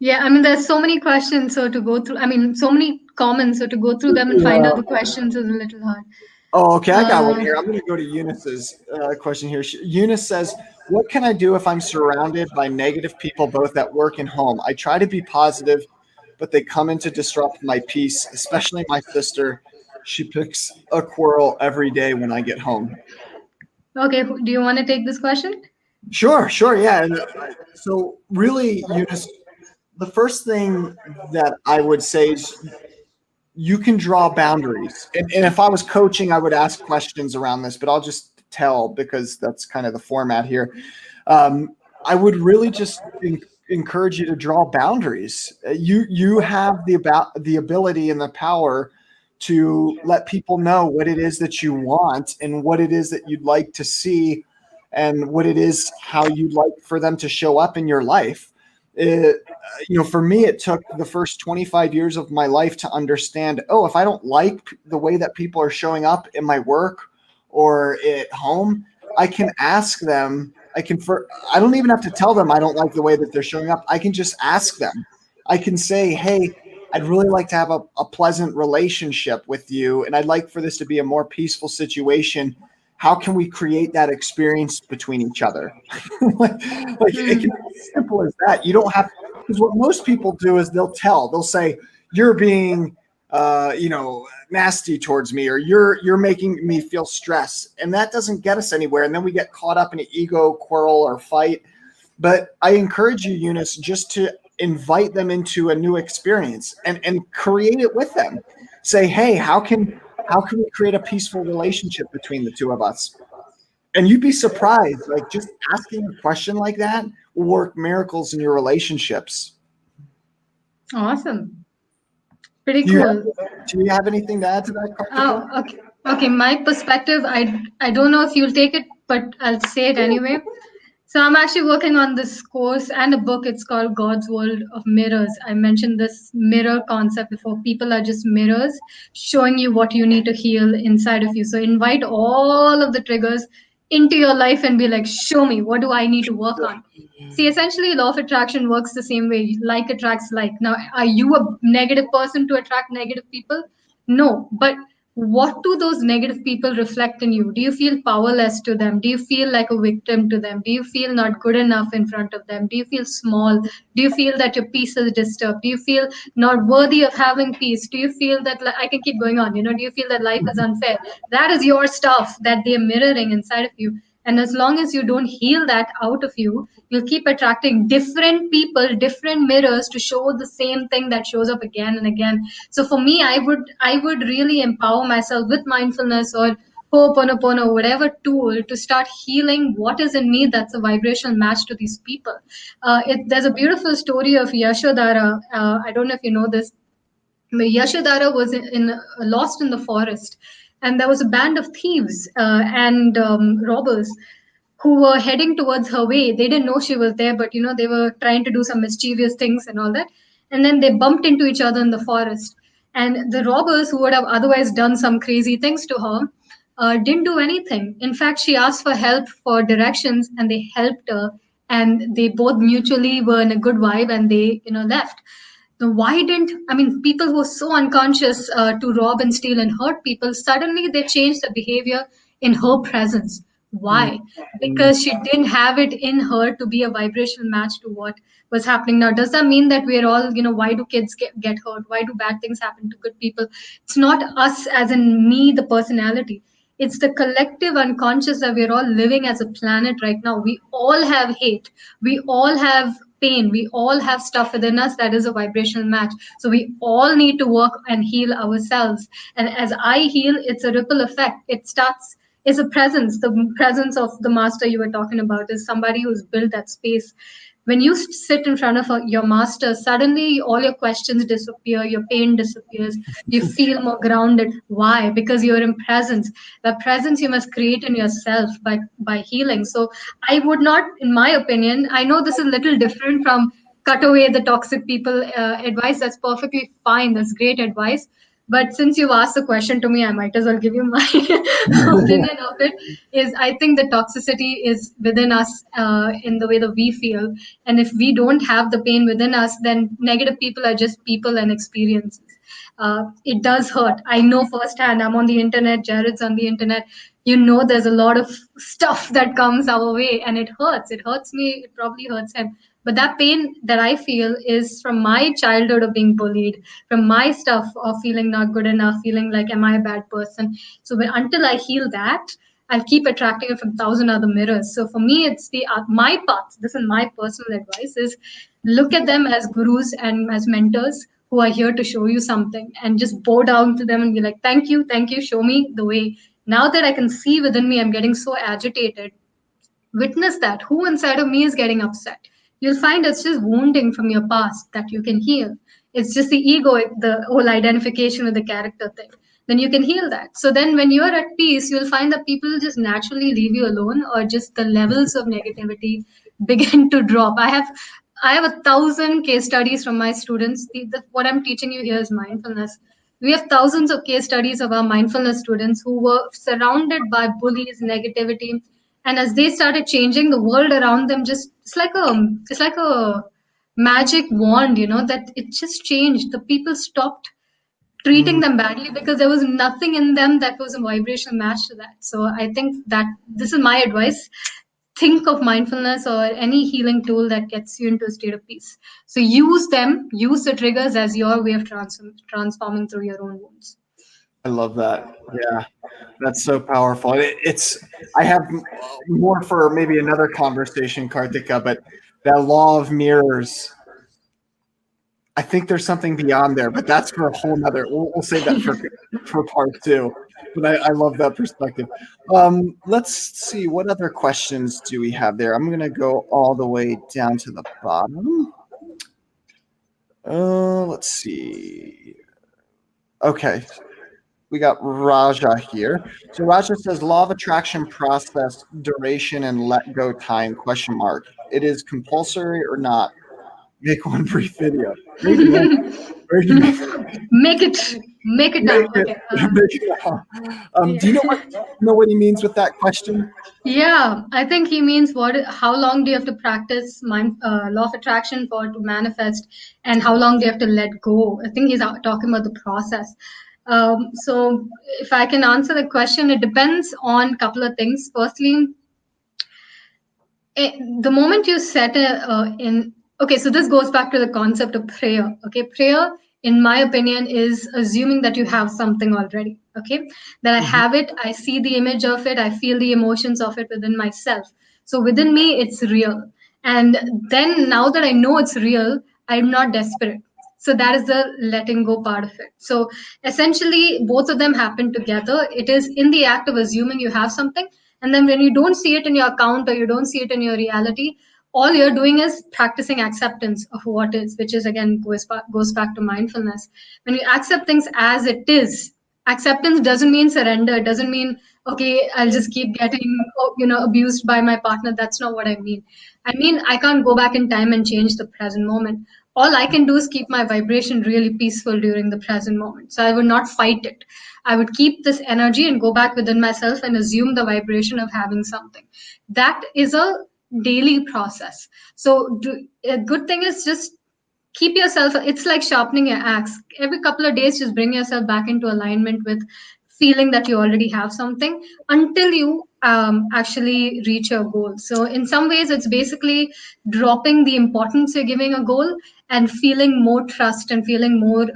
[SPEAKER 2] Yeah, I mean, there's so many questions, so to go through, I mean, so many comments, so to go through them and find out the questions is a little hard.
[SPEAKER 1] Oh, okay. I got one here. I'm going to go to Eunice's question here. Eunice says, what can I do if I'm surrounded by negative people, both at work and home? I try to be positive, but they come in to disrupt my peace, especially my sister. She picks a quarrel every day when I get home.
[SPEAKER 2] Okay, do you want to take this question?
[SPEAKER 1] Sure, yeah. And so, really, Eunice, the first thing that I would say is you can draw boundaries. And if I was coaching, I would ask questions around this, but I'll just tell because that's kind of the format here. I would really just encourage you to draw boundaries. You have the ability and the power to let people know what it is that you want and what it is that you'd like to see and what it is how you'd like for them to show up in your life. For me, it took the first 25 years of my life to understand, oh, if I don't like the way that people are showing up in my work or at home, I can ask them. I don't even have to tell them I don't like the way that they're showing up. I can just ask them. I can say, hey, I'd really like to have a pleasant relationship with you, and I'd like for this to be a more peaceful situation. How can we create that experience between each other? like it can be as simple as that. You don't have, because what most people do is they'll say, you're being nasty towards me, or you're making me feel stress, and that doesn't get us anywhere, and then we get caught up in an ego quarrel or fight. But I encourage you, Eunice, just to invite them into a new experience and create it with them. Say, hey, how can we create a peaceful relationship between the two of us? And you'd be surprised, like just asking a question like that will work miracles in your relationships.
[SPEAKER 2] Awesome. Pretty
[SPEAKER 1] Do
[SPEAKER 2] cool.
[SPEAKER 1] you have anything to add to that, Kartika?
[SPEAKER 2] Oh, okay. Okay, my perspective, I don't know if you'll take it, but I'll say it anyway. So I'm actually working on this course and a book. It's called God's World of Mirrors. I mentioned this mirror concept before. People are just mirrors showing you what you need to heal inside of you. So invite all of the triggers into your life and be like, show me, what do I need to work on? See, essentially, law of attraction works the same way. Like attracts like. Now, are you a negative person to attract negative people? No, but what do those negative people reflect in you? Do you feel powerless to them? Do you feel like a victim to them? Do you feel not good enough in front of them? Do you feel small? Do you feel that your peace is disturbed? Do you feel not worthy of having peace? Do you feel that, like, I can keep going on, do you feel that life is unfair? That is your stuff that they're mirroring inside of you. And as long as you don't heal that out of you, you'll keep attracting different people, different mirrors to show the same thing that shows up again and again. So for me, I would really empower myself with mindfulness or Ho'oponopono, whatever tool, to start healing what is in me that's a vibrational match to these people. There's a beautiful story of Yashodhara. I don't know if you know this. Yashodhara was lost in the forest, and there was a band of thieves and robbers who were heading towards her way. They didn't know she was there, but they were trying to do some mischievous things and all that. And then they bumped into each other in the forest. And the robbers, who would have otherwise done some crazy things to her, didn't do anything. In fact, she asked for help, for directions, and they helped her. And they both mutually were in a good vibe, and they, left. So why didn't, I mean, people who were so unconscious to rob and steal and hurt people, suddenly they changed their behavior in her presence. Why? Because she didn't have it in her to be a vibrational match to what was happening now. Does that mean that we're all, why do kids get hurt? Why do bad things happen to good people? It's not us as in me, the personality. It's the collective unconscious that we're all living as a planet right now. We all have hate. We all have pain. We all have stuff within us that is a vibrational match. So we all need to work and heal ourselves. And as I heal, it's a ripple effect. It starts is a presence. The presence of the master you were talking about is somebody who's built that space. When you sit in front of your master, suddenly all your questions disappear, your pain disappears, you feel more grounded. Why? Because you're in presence. The presence you must create in yourself by healing. So I would not, in my opinion, I know this is a little different from cut away the toxic people advice. That's perfectly fine. That's great advice. But since you've asked the question to me, I might as well give you my opinion of it. Is I think the toxicity is within us in the way that we feel, and if we don't have the pain within us, then negative people are just people and experiences. It does hurt. I know firsthand. I'm on the internet. Jared's on the internet. There's a lot of stuff that comes our way, and it hurts. It hurts me. It probably hurts him. But that pain that I feel is from my childhood of being bullied, from my stuff of feeling not good enough, feeling like, am I a bad person? So until I heal that, I'll keep attracting it from thousand other mirrors. So for me, it's the my path. This is my personal advice: is look at them as gurus and as mentors who are here to show you something, and just bow down to them and be like, thank you, show me the way. Now that I can see within me, I'm getting so agitated. Witness that. Who inside of me is getting upset? You'll find it's just wounding from your past that you can heal. It's just the ego, the whole identification with the character thing. Then you can heal that. So then when you're at peace, you'll find that people just naturally leave you alone, or just the levels of negativity begin to drop. I have 1,000 case studies from my students. What I'm teaching you here is mindfulness. We have thousands of case studies of our mindfulness students who were surrounded by bullies, negativity, and as they started changing, the world around them just it's like a magic wand, that it just changed. The people stopped treating them badly because there was nothing in them that was a vibrational match to that. So I think that this is my advice. Think of mindfulness or any healing tool that gets you into a state of peace. So use them, use the triggers as your way of transforming through your own wounds.
[SPEAKER 1] I love that. Yeah, that's so powerful. I have more for maybe another conversation, Kartika, but that law of mirrors, I think there's something beyond there, but that's for a whole nother. We'll save that for part two. But I love that perspective. Let's see, what other questions do we have there? I'm going to go all the way down to the bottom. Let's see. Okay, we got Raja here. So Raja says, law of attraction process, duration, and let go time, question mark. It is compulsory or not? Make one brief video.
[SPEAKER 2] Make it now. Okay.
[SPEAKER 1] Do you know what he means with that question?
[SPEAKER 2] Yeah, I think he means how long do you have to practice law of attraction for to manifest, and how long do you have to let go? I think he's talking about the process. So if I can answer the question, it depends on a couple of things. Firstly, the moment you set in okay, so this goes back to the concept of prayer. Okay, prayer, in my opinion, is assuming that you have something already. Okay, that I have it, I see the image of it, I feel the emotions of it within myself. So within me, it's real. And then now that I know it's real, I'm not desperate. So that is the letting go part of it. So essentially, both of them happen together. It is in the act of assuming you have something, and then when you don't see it in your account or you don't see it in your reality, all you're doing is practicing acceptance of what is, which is again goes back to mindfulness. When you accept things as it is, acceptance doesn't mean surrender. It doesn't mean, okay, I'll just keep getting abused by my partner. That's not what I mean. I mean, I can't go back in time and change the present moment. All I can do is keep my vibration really peaceful during the present moment. So I would not fight it. I would keep this energy and go back within myself and assume the vibration of having something. That is a daily process. So a good thing is just keep yourself, it's like sharpening your axe. Every couple of days, just bring yourself back into alignment with feeling that you already have something until you actually reach your goal. So in some ways, it's basically dropping the importance you're giving a goal and feeling more trust and feeling more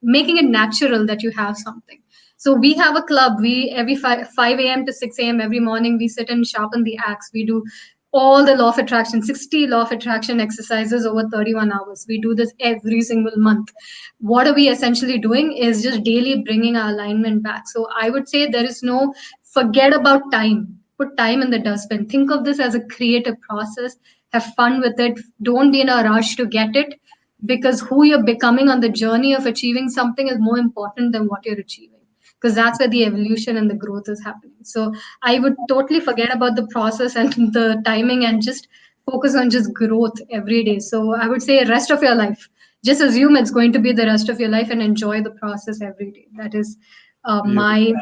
[SPEAKER 2] making it natural that you have something. So we have a club. We every 5 a.m. to 6 a.m. every morning we sit and sharpen the axe. We do all the law of attraction, 60 law of attraction exercises over 31 hours. We do this every single month. What are we essentially doing is just daily bringing our alignment back. So I would say there is no forget about time. Put time in the dustbin. Think of this as a creative process. Have fun with it. Don't be in a rush to get it, because who you're becoming on the journey of achieving something is more important than what you're achieving, because that's where the evolution and the growth is happening. So I would totally forget about the process and the timing and just focus on just growth every day. So I would say rest of your life, just assume it's going to be the rest of your life and enjoy the process every day. That is my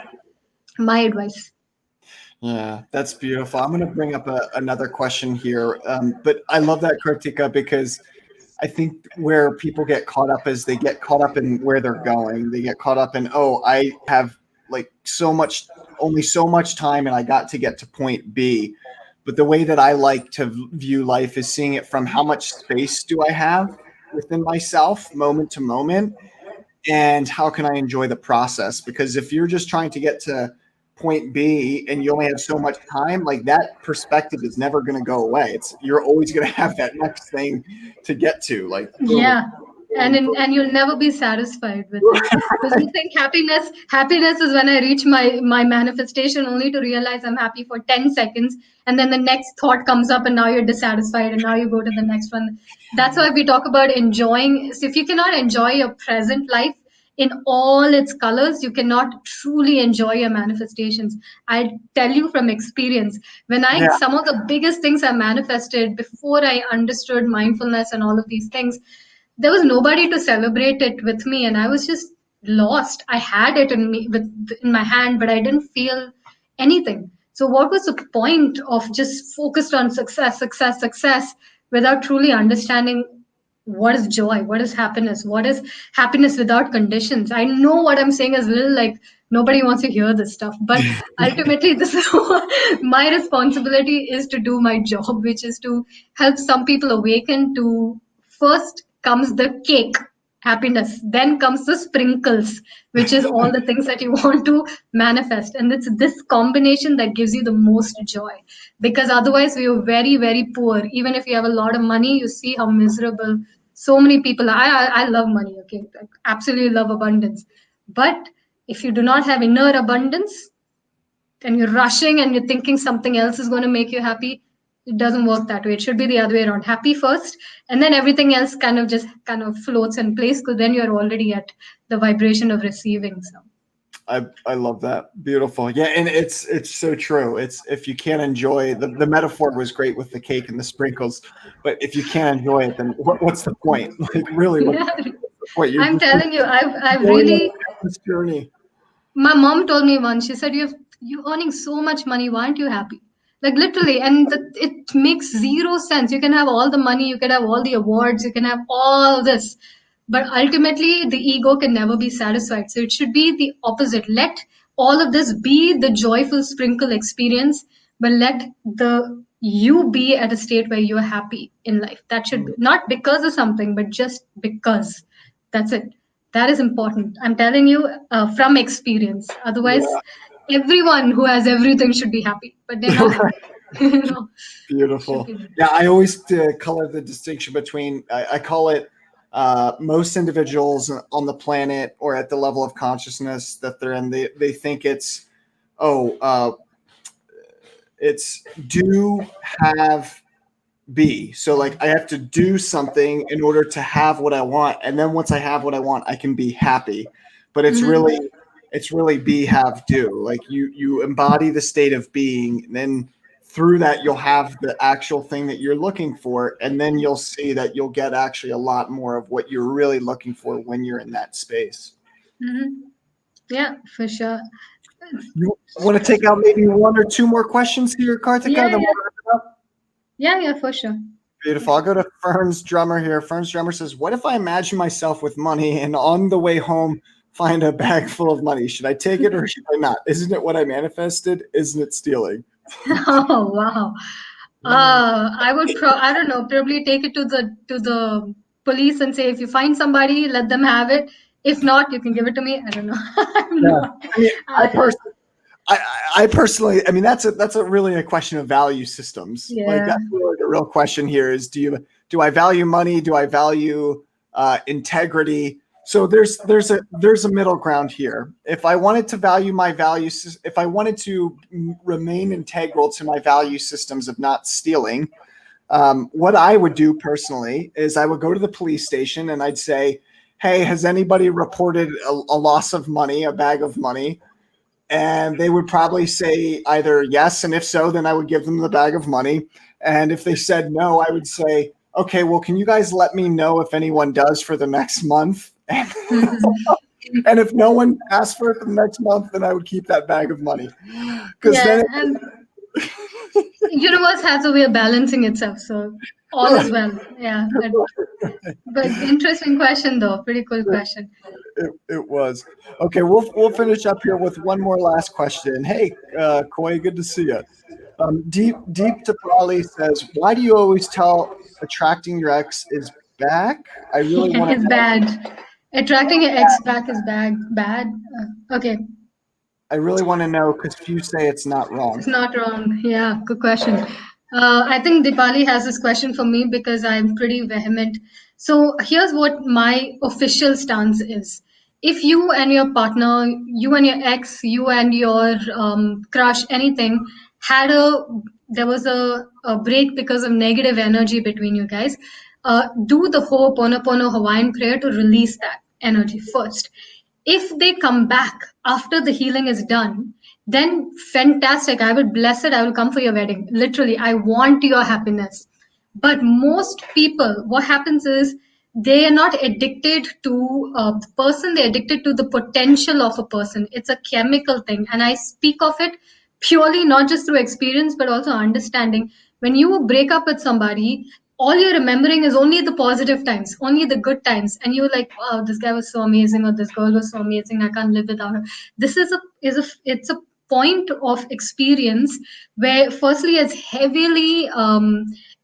[SPEAKER 2] advice.
[SPEAKER 1] Yeah, that's beautiful. I'm going to bring up another question here. But I love that, Kartika, because I think where people get caught up is they get caught up in where they're going. They get caught up in, oh, I have like only so much time and I got to get to point B. But the way that I like to view life is seeing it from how much space do I have within myself, moment to moment, and how can I enjoy the process? Because if you're just trying to get to point B and you only have so much time, like that perspective is never going to go away. You're always going to have that next thing to get to. Like boom,
[SPEAKER 2] Yeah.
[SPEAKER 1] boom,
[SPEAKER 2] And you'll never be satisfied with it, because you think happiness is when I reach my manifestation, only to realize I'm happy for 10 seconds, and then the next thought comes up and now you're dissatisfied and now you go to the next one. That's why we talk about enjoying. So if you cannot enjoy your present life in all its colors, you cannot truly enjoy your manifestations. I tell you from experience, when I
[SPEAKER 1] yeah,
[SPEAKER 2] some of the biggest things I manifested before I understood mindfulness and all of these things, there was nobody to celebrate it with me, and I was just lost. I had it in my hand, but I didn't feel anything. So what was the point of just focused on success without truly understanding what is joy, what is happiness, what is happiness without conditions? I know what I'm saying is little like nobody wants to hear this stuff, but ultimately this is my responsibility is to do my job, which is to help some people awaken to. First comes the cake, happiness. Then comes the sprinkles, which is all the things that you want to manifest. And it's this combination that gives you the most joy. Because otherwise, we are very, very poor. Even if you have a lot of money, you see how miserable so many people are. I love money, okay? I absolutely love abundance. But if you do not have inner abundance, and you're rushing and you're thinking something else is going to make you happy, it doesn't work that way. It should be the other way around. Happy first, and then everything else kind of floats in place, because then you're already at the vibration of receiving. So
[SPEAKER 1] I love that. Beautiful. Yeah, and it's so true. It's if you can't enjoy the metaphor was great with the cake and the sprinkles, but if you can't enjoy it, then what's the point? Like really, what's
[SPEAKER 2] yeah,
[SPEAKER 1] the point? You're
[SPEAKER 2] I'm
[SPEAKER 1] just
[SPEAKER 2] telling you, I've
[SPEAKER 1] going on
[SPEAKER 2] really.
[SPEAKER 1] this journey.
[SPEAKER 2] My mom told me once. She said, "You're earning so much money. Why aren't you happy?" Like literally, and it makes zero sense. You can have all the money, you can have all the awards, you can have all this, but ultimately the ego can never be satisfied. So it should be the opposite. Let all of this be the joyful sprinkle experience, but let the you be at a state where you're happy in life. That should be not because of something, but just because. That's it. That is important. I'm telling you from experience. Otherwise,
[SPEAKER 1] Yeah.
[SPEAKER 2] everyone who has everything should be happy, but they're not happy. you know, should
[SPEAKER 1] Beautiful.
[SPEAKER 2] be.
[SPEAKER 1] Yeah, I always color the distinction between, I call it most individuals on the planet or at the level of consciousness that they're in, they think oh, it's do, have, be. So like I have to do something in order to have what I want. And then once I have what I want, I can be happy. But
[SPEAKER 2] Mhm.
[SPEAKER 1] it's really be, have, do. Like you embody the state of being, and then through that you'll have the actual thing that you're looking for. And then you'll see that you'll get actually a lot more of what you're really looking for when you're in that space.
[SPEAKER 2] Mhm. Yeah, for sure.
[SPEAKER 1] You want to take out maybe one or two more questions here, Kartika?
[SPEAKER 2] Yeah,
[SPEAKER 1] Then
[SPEAKER 2] yeah,
[SPEAKER 1] we'll wrap it up.
[SPEAKER 2] yeah, for sure. For
[SPEAKER 1] Beautiful. I'll
[SPEAKER 2] sure.
[SPEAKER 1] go to Fern's drummer here. Fern's drummer says, "What if I imagine myself with money and on the way home find a bag full of money. Should I take it or should I not? Isn't it what I manifested? Isn't it stealing?
[SPEAKER 2] Oh wow. I don't know, probably take it to the police and say, if you find somebody, let them have it. If not, you can give it to me. I don't know. I'm
[SPEAKER 1] Yeah.
[SPEAKER 2] not.
[SPEAKER 1] I mean,
[SPEAKER 2] I,
[SPEAKER 1] I personally, I mean, that's a really a question of value systems. Like
[SPEAKER 2] yeah.
[SPEAKER 1] that's really the real question here is, do I value money? Do I value integrity? So there's a middle ground here. If I wanted to value my values, if I wanted to remain integral to my value systems of not stealing, what I would do personally is I would go to the police station and I'd say, "Hey, has anybody reported a loss of money, a bag of money?" And they would probably say either yes, and if so, then I would give them the bag of money. And if they said no, I would say, okay, well, can you guys let me know if anyone does for the next month? And if no one asks for it for the next month, then I would keep that bag of money. Because
[SPEAKER 2] Yeah,
[SPEAKER 1] then
[SPEAKER 2] and universe has a way of balancing itself, so all is well. Yeah, but interesting question though. Pretty cool question.
[SPEAKER 1] it was. Okay, we'll finish up here with one more last question. Hey, Koi, good to see you. Deep to Prali says, why do you always tell attracting your ex is back? I really want
[SPEAKER 2] It's
[SPEAKER 1] to know.
[SPEAKER 2] bad. Attracting your ex back is bad. Bad. Okay,
[SPEAKER 1] I really want to know because few say it's not
[SPEAKER 2] it's
[SPEAKER 1] wrong.
[SPEAKER 2] not wrong. Yeah, good question. I think Dipali has this question for me because I'm pretty vehement. So here's what my official stance is. If you and your partner, you and your ex, you and your crush, anything, there was a break because of negative energy between you guys, do the Ho'oponopono Hawaiian prayer to release that energy first. If they come back after the healing is done, then fantastic. I will bless it. I will come for your wedding. Literally, I want your happiness. But most people, what happens is they are not addicted to a person, they're addicted to the potential of a person. It's a chemical thing. And I speak of it purely not just through experience, but also understanding. When you break up with somebody, all you're remembering is only the positive times, only the good times, and you're like, "Wow, this guy was so amazing, or this girl was so amazing. I can't live without her." This it's a point of experience where, firstly, it's heavily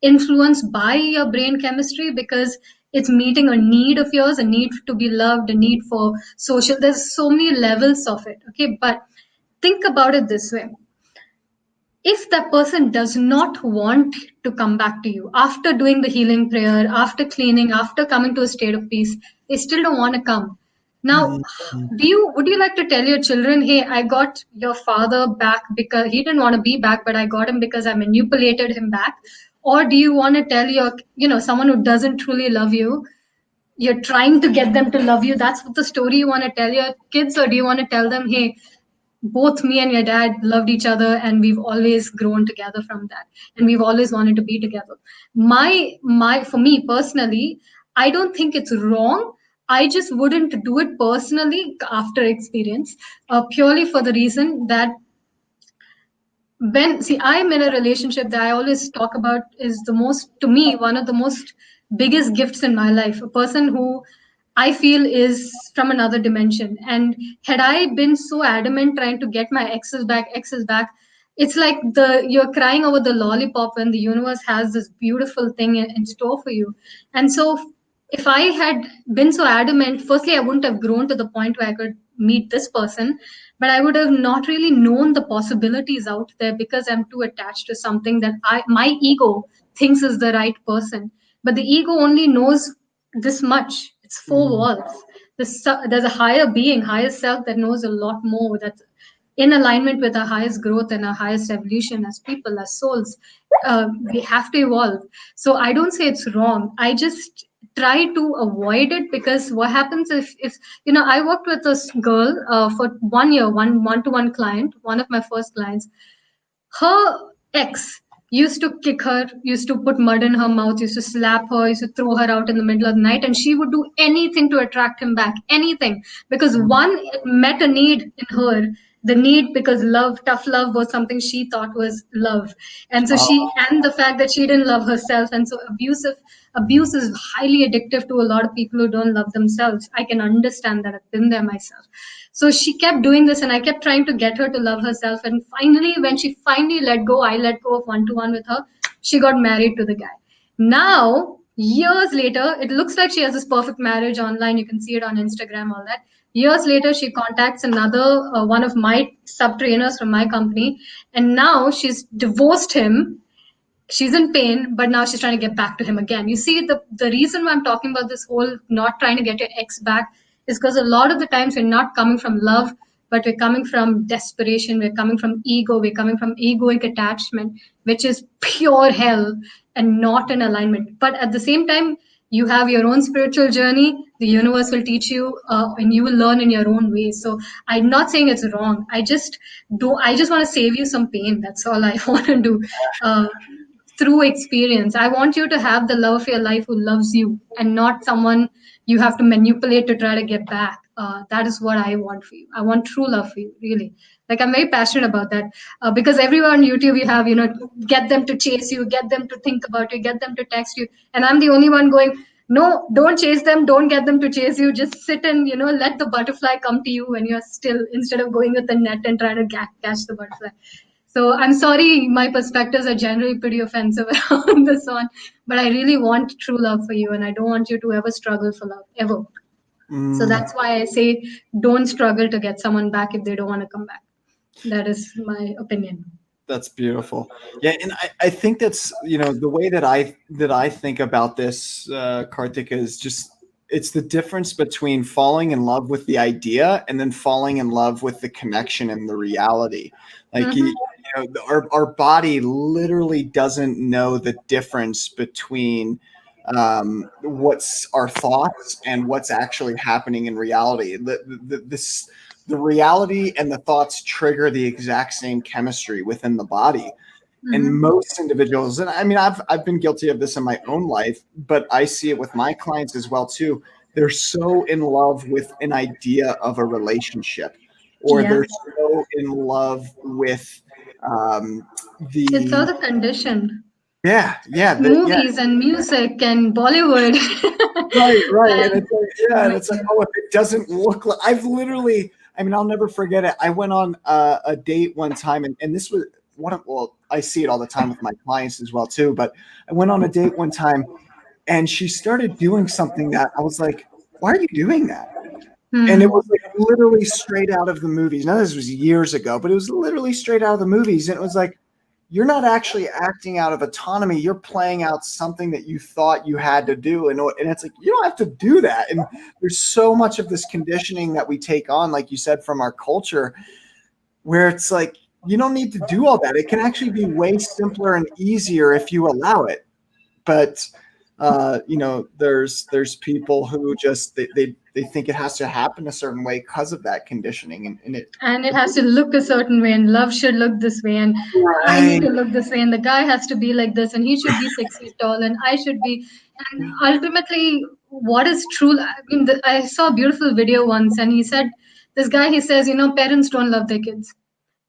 [SPEAKER 2] influenced by your brain chemistry because it's meeting a need of yours, a need to be loved, a need for social. There's so many levels of it. Okay, but think about it this way: if that person does not want to come back to you after doing the healing prayer, after cleaning, after coming to a state of peace, they still don't want to come. Now, would you like to tell your children, hey, I got your father back because he didn't want to be back, but I got him because I manipulated him back? Or do you want to tell someone who doesn't truly love you, you're trying to get them to love you? That's what the story you want to tell your kids? Or do you want to tell them, hey, both me and your dad loved each other and we've always grown together from that, and we've always wanted to be together? My For me personally, I don't think it's wrong. I just wouldn't do it personally after experience, purely for the reason that I'm in a relationship that I always talk about is the most, to me, one of the most biggest gifts in my life, a person who I feel is from another dimension. And had I been so adamant trying to get my exes back, it's like you're crying over the lollipop when the universe has this beautiful thing in store for you. And so if I had been so adamant, firstly, I wouldn't have grown to the point where I could meet this person, but I would have not really known the possibilities out there because I'm too attached to something that my ego thinks is the right person. But the ego only knows this much. It's four walls. There's a higher being, higher self that knows a lot more. That's in alignment with our highest growth and our highest evolution as people, as souls. We have to evolve. So I don't say it's wrong. I just try to avoid it because what happens if I worked with this girl for 1 year, one-to-one client, one of my first clients. Her ex used to kick her, used to put mud in her mouth, used to slap her, used to throw her out in the middle of the night, and she would do anything to attract him back, anything, because one, it met a need in her the need, because tough love was something she thought was love. And so and the fact that she didn't love herself. And so abuse is highly addictive to a lot of people who don't love themselves. I can understand that. I've been there myself. So she kept doing this, and I kept trying to get her to love herself. And finally, when she finally let go, I let go of one-to-one with her. She got married to the guy. Now, years later, it looks like she has this perfect marriage online. You can see it on Instagram, all that. Years later, she contacts another one of my sub trainers from my company, and now she's divorced him. She's in pain, but now she's trying to get back to him again. You see, the reason why I'm talking about this whole not trying to get your ex back is because a lot of the times we're not coming from love, but we're coming from desperation, we're coming from ego, we're coming from egoic attachment, which is pure hell and not in alignment. But at the same time, you have your own spiritual journey. The universe will teach you, and you will learn in your own way. So I'm not saying it's wrong. I just want to save you some pain. That's all I want to do. Through experience. I want you to have the love of your life who loves you, and not someone you have to manipulate to try to get back. That is what I want for you. I want true love for you, really. Like, I'm very passionate about that, because everywhere on YouTube you have, get them to chase you, get them to think about you, get them to text you. And I'm the only one going, no, don't chase them, don't get them to chase you. Just sit and, let the butterfly come to you when you're still, instead of going with the net and trying to catch the butterfly. So I'm sorry, my perspectives are generally pretty offensive around this one, but I really want true love for you, and I don't want you to ever struggle for love, ever. So that's why I say don't struggle to get someone back if they don't want to come back. That is my opinion.
[SPEAKER 1] That's beautiful. Yeah, and I think that's, the way that I think about this, Kartika, is just, it's the difference between falling in love with the idea and then falling in love with the connection and the reality. Like, our body literally doesn't know the difference between what's our thoughts and what's actually happening in reality. The reality and the thoughts trigger the exact same chemistry within the body. And most individuals, and I mean, I've been guilty of this in my own life, but I see it with my clients as well too. They're so in love with an idea of a relationship, or they're so in love with
[SPEAKER 2] it's all the conditioned.
[SPEAKER 1] Movies
[SPEAKER 2] and music and Bollywood.
[SPEAKER 1] Right. And it's like, oh, if it doesn't look like, I'll never forget it. I went on a date one time, and this was I see it all the time with my clients as well too, but I went on a date one time, and she started doing something that I was like, why are you doing that? And it was like literally straight out of the movies. Now, this was years ago, but it was literally straight out of the movies. And it was like, you're not actually acting out of autonomy. You're playing out something that you thought you had to do. And it's like, you don't have to do that. And there's so much of this conditioning that we take on, like you said, from our culture, where it's like, you don't need to do all that. It can actually be way simpler and easier if you allow it. But, there's people who just, they think it has to happen a certain way because of that conditioning. And it
[SPEAKER 2] has to look a certain way, and love should look this way, and I need to look this way, and the guy has to be like this, and he should be 6 feet tall, and I should be. And ultimately, what is true? I mean, I saw a beautiful video once, and he said, he says, parents don't love their kids,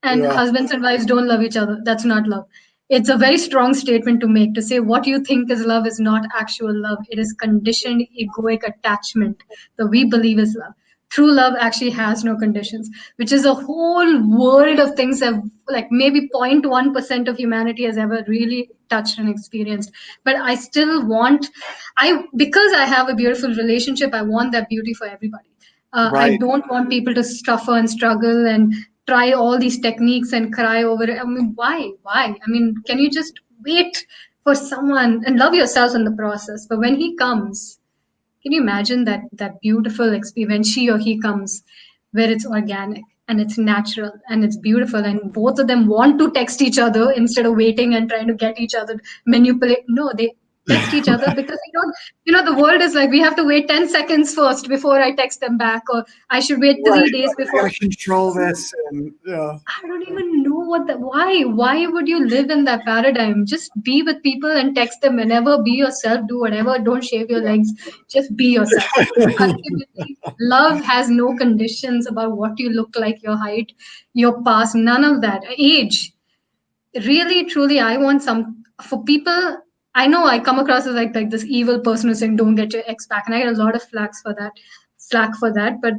[SPEAKER 2] and husbands and wives don't love each other. That's not love. It's a very strong statement to make, to say what you think is love is not actual love. It is conditioned egoic attachment that we believe is love. True love actually has no conditions, which is a whole world of things that like maybe 0.1% of humanity has ever really touched and experienced. But I still because I have a beautiful relationship, I want that beauty for everybody. I don't want people to suffer and struggle and try all these techniques and cry over it. I mean, why? I mean, can you just wait for someone and love yourself in the process? But when he comes, can you imagine that beautiful experience when she or he comes, where it's organic and it's natural and it's beautiful, and both of them want to text each other instead of waiting and trying to get each other manipulate. No, text each other, because the world is like, we have to wait 10 seconds first before I text them back, or I should wait
[SPEAKER 1] Right.
[SPEAKER 2] 3 days
[SPEAKER 1] I
[SPEAKER 2] before.
[SPEAKER 1] gotta control this, and yeah.
[SPEAKER 2] I don't even know why would you live in that paradigm? Just be with people and text them whenever, be yourself, do whatever, don't shave your legs, just be yourself. Ultimately, love has no conditions about what you look like, your height, your past, none of that. Age. Really, truly, I want some for people. I know I come across as like this evil person who's saying don't get your ex back, and I get a lot of flack for that. But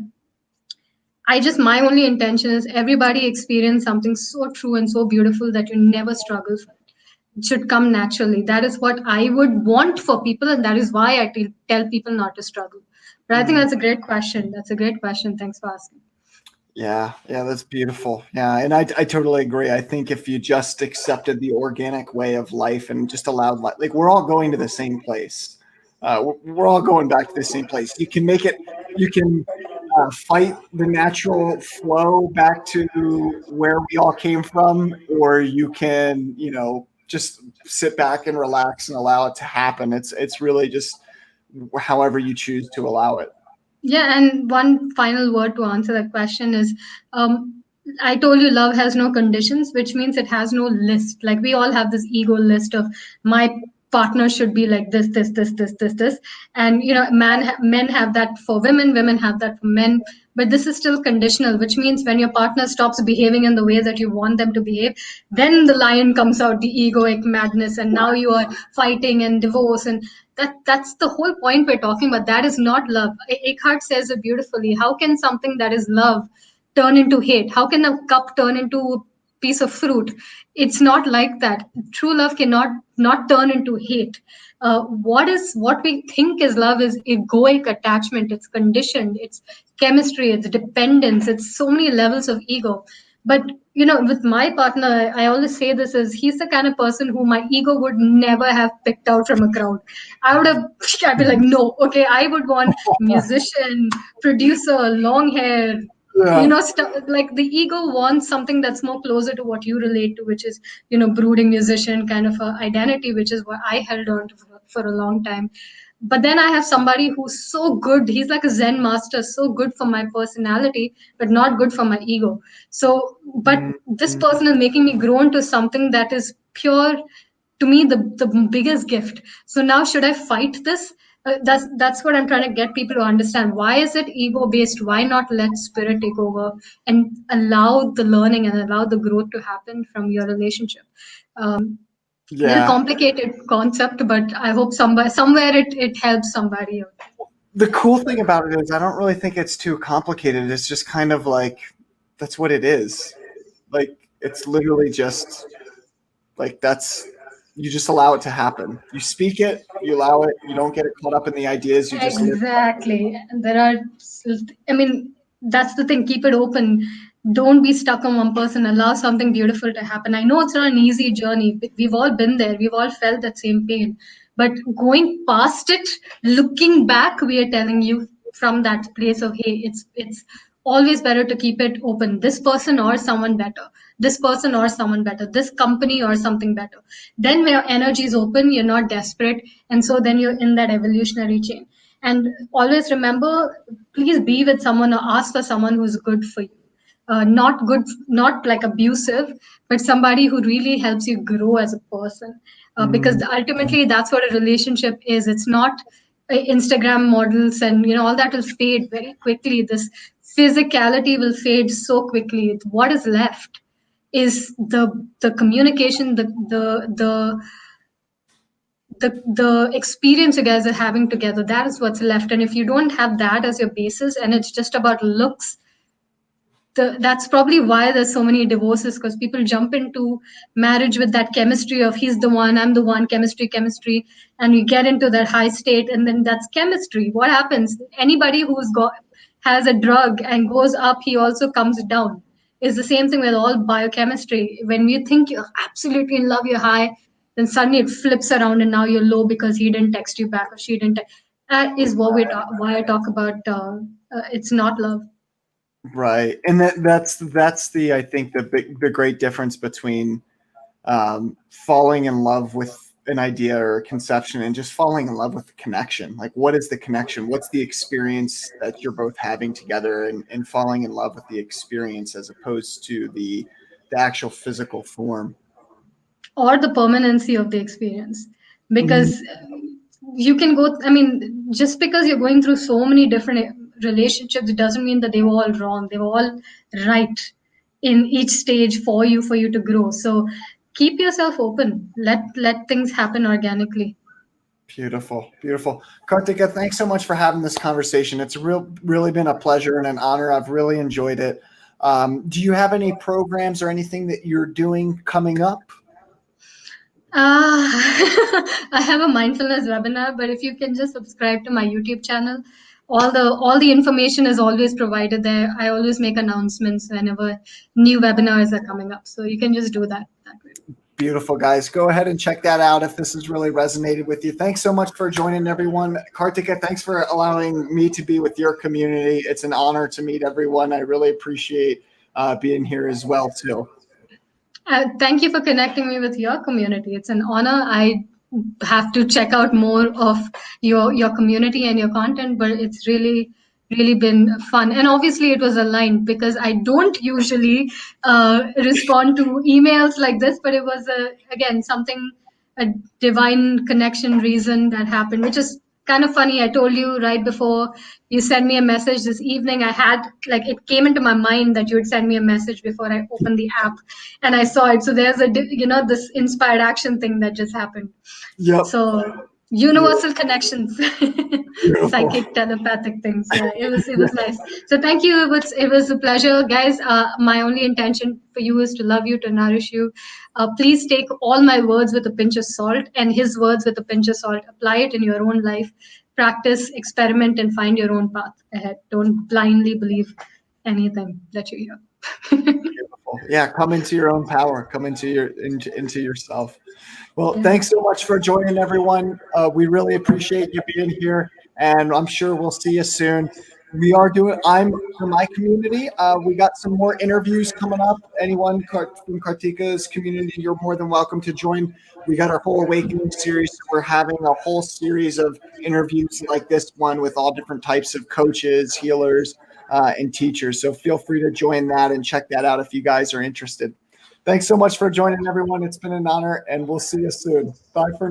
[SPEAKER 2] I just, my only intention is everybody experience something so true and so beautiful that you never struggle for it. It should come naturally. That is what I would want for people, and that is why I tell people not to struggle. But I think that's a great question. That's a great question. Thanks for asking.
[SPEAKER 1] Yeah, that's beautiful. Yeah, and I totally agree. I think if you just accepted the organic way of life and just allowed, like, we're all going to the same place. We're all going back to the same place. You can make it. You can fight the natural flow back to where we all came from, or you can, just sit back and relax and allow it to happen. It's really just however you choose to allow it.
[SPEAKER 2] Yeah, and one final word to answer that question is, I told you love has no conditions, which means it has no list. Like, we all have this ego list of my partner should be like this, and men have that for women, women have that for men. But this is still conditional, which means when your partner stops behaving in the way that you want them to behave, then the lion comes out, the egoic madness, and now you are fighting and divorce, and that's the whole point we're talking about. That is not love. Eckhart says it beautifully. How can something that is love turn into hate? How can a cup turn into a piece of fruit? It's not like that. True love cannot not turn into hate. What we think is love is egoic attachment. It's conditioned. It's chemistry. It's dependence. It's so many levels of ego. But with my partner, I always say this is, he's the kind of person who my ego would never have picked out from a crowd. I'd be like, no, okay, I would want musician, producer, long hair,
[SPEAKER 1] Yeah.
[SPEAKER 2] stuff like the ego wants something that's more closer to what you relate to, which is brooding musician kind of a identity, which is what I held on to for a long time. But then I have somebody who's so good, he's like a zen master, so good for my personality but not good for my ego. So but this
[SPEAKER 1] Mhm.
[SPEAKER 2] person is making me grow into something that is pure, to me, the biggest gift. So now, should I fight this? That's what I'm trying to get people to understand. Why is it ego based? Why not let spirit take over and allow the learning and allow the growth to happen from your relationship? Little
[SPEAKER 1] Yeah.
[SPEAKER 2] complicated concept, but I hope somewhere it helps somebody out.
[SPEAKER 1] The cool thing about it is I don't really think it's too complicated. It's just kind of like that's what it is. Like, it's literally just like that's you just allow it to happen. You speak it, you allow it, you don't get it caught up in the ideas, you just live.
[SPEAKER 2] Exactly. And I mean, that's the thing. Keep it open. Don't be stuck on one person. Allow something beautiful to happen. I know it's not an easy journey. We've all been there. We've all felt that same pain. But going past it, looking back, we are telling you from that place of, hey, it's always better to keep it open. This person or someone better. This person or someone better. This company or something better. Then when your energy is open, you're not desperate, and so then you're in that evolutionary chain. And always remember, please be with someone or ask for someone who's good for you. Not good, not like abusive, but somebody who really helps you grow as a person. Because ultimately, that's what a relationship is. It's not Instagram models, and all that will fade very quickly. This physicality will fade so quickly. What is left is the communication, the experience you guys are having together. That is what's left. And if you don't have that as your basis and it's just about looks, that's probably why there's so many divorces, because people jump into marriage with that chemistry of he's the one, I'm the one, chemistry, and you get into that high state, and then that's chemistry. What happens? Anybody who's got has a drug and goes up, he also comes down. It's the same thing with all biochemistry. When you think you're absolutely in love, you're high, then suddenly it flips around and now you're low because he didn't text you back or she didn't. That is what why I talk about. It's not love.
[SPEAKER 1] Right. And that's I think the great difference between falling in love with an idea or a conception and just falling in love with the connection. Like, what is the connection? What's the experience that you're both having together, and falling in love with the experience as opposed to the actual physical form.
[SPEAKER 2] Or the permanency of the experience.
[SPEAKER 1] Mhm.
[SPEAKER 2] Because you can go, I mean, just because you're going through so many different relationships, it doesn't mean that they were all wrong. They were all right in each stage for you to grow. So keep yourself open. Let things happen organically.
[SPEAKER 1] Beautiful, beautiful. Kartika, thanks so much for having this conversation. It's really been a pleasure and an honor. I've really enjoyed it. Do you have any programs or anything that you're doing coming up?
[SPEAKER 2] I have a mindfulness webinar, but if you can just subscribe to my YouTube channel, all the information is always provided there. I always make announcements whenever new webinars are coming up, so you can just do that way.
[SPEAKER 1] Beautiful, guys. Go ahead and check that out if this has really resonated with you. Thanks so much for joining, everyone. Kartika, thanks for allowing me to be with your community. It's an honor to meet everyone. I really appreciate being here as well, too.
[SPEAKER 2] Thank you for connecting me with your community. It's an honor. I have to check out more of your community and your content, but it's really been fun. And obviously it was aligned because I don't usually respond to emails like this, but it was again something, a divine connection reason that happened, which is kind of funny. I told you right before you sent me a message this evening, I had, like, it came into my mind that you would send me a message before I opened the app, and I saw it. So there's this inspired action thing that just happened.
[SPEAKER 1] Yep.
[SPEAKER 2] So universal connections,
[SPEAKER 1] Beautiful.
[SPEAKER 2] psychic, telepathic things. Yeah, it was nice. So thank you. It was a pleasure, guys. My only intention for you is to love you, to nourish you. Please take all my words with a pinch of salt and his words with a pinch of salt. Apply it in your own life. Practice, experiment, and find your own path ahead. Don't blindly believe anything that you hear.
[SPEAKER 1] Yeah, come into your own power. Come into yourself. Well, thanks so much for joining, everyone. We really appreciate you being here, and I'm sure we'll see you soon. I'm for my community. We got some more interviews coming up. Anyone from Kartika's community, you're more than welcome to join. We got our whole awakening series. So we're having a whole series of interviews like this one with all different types of coaches, healers, and teachers. So feel free to join that and check that out if you guys are interested. Thanks so much for joining, everyone. It's been an honor, and we'll see you soon. Bye for now.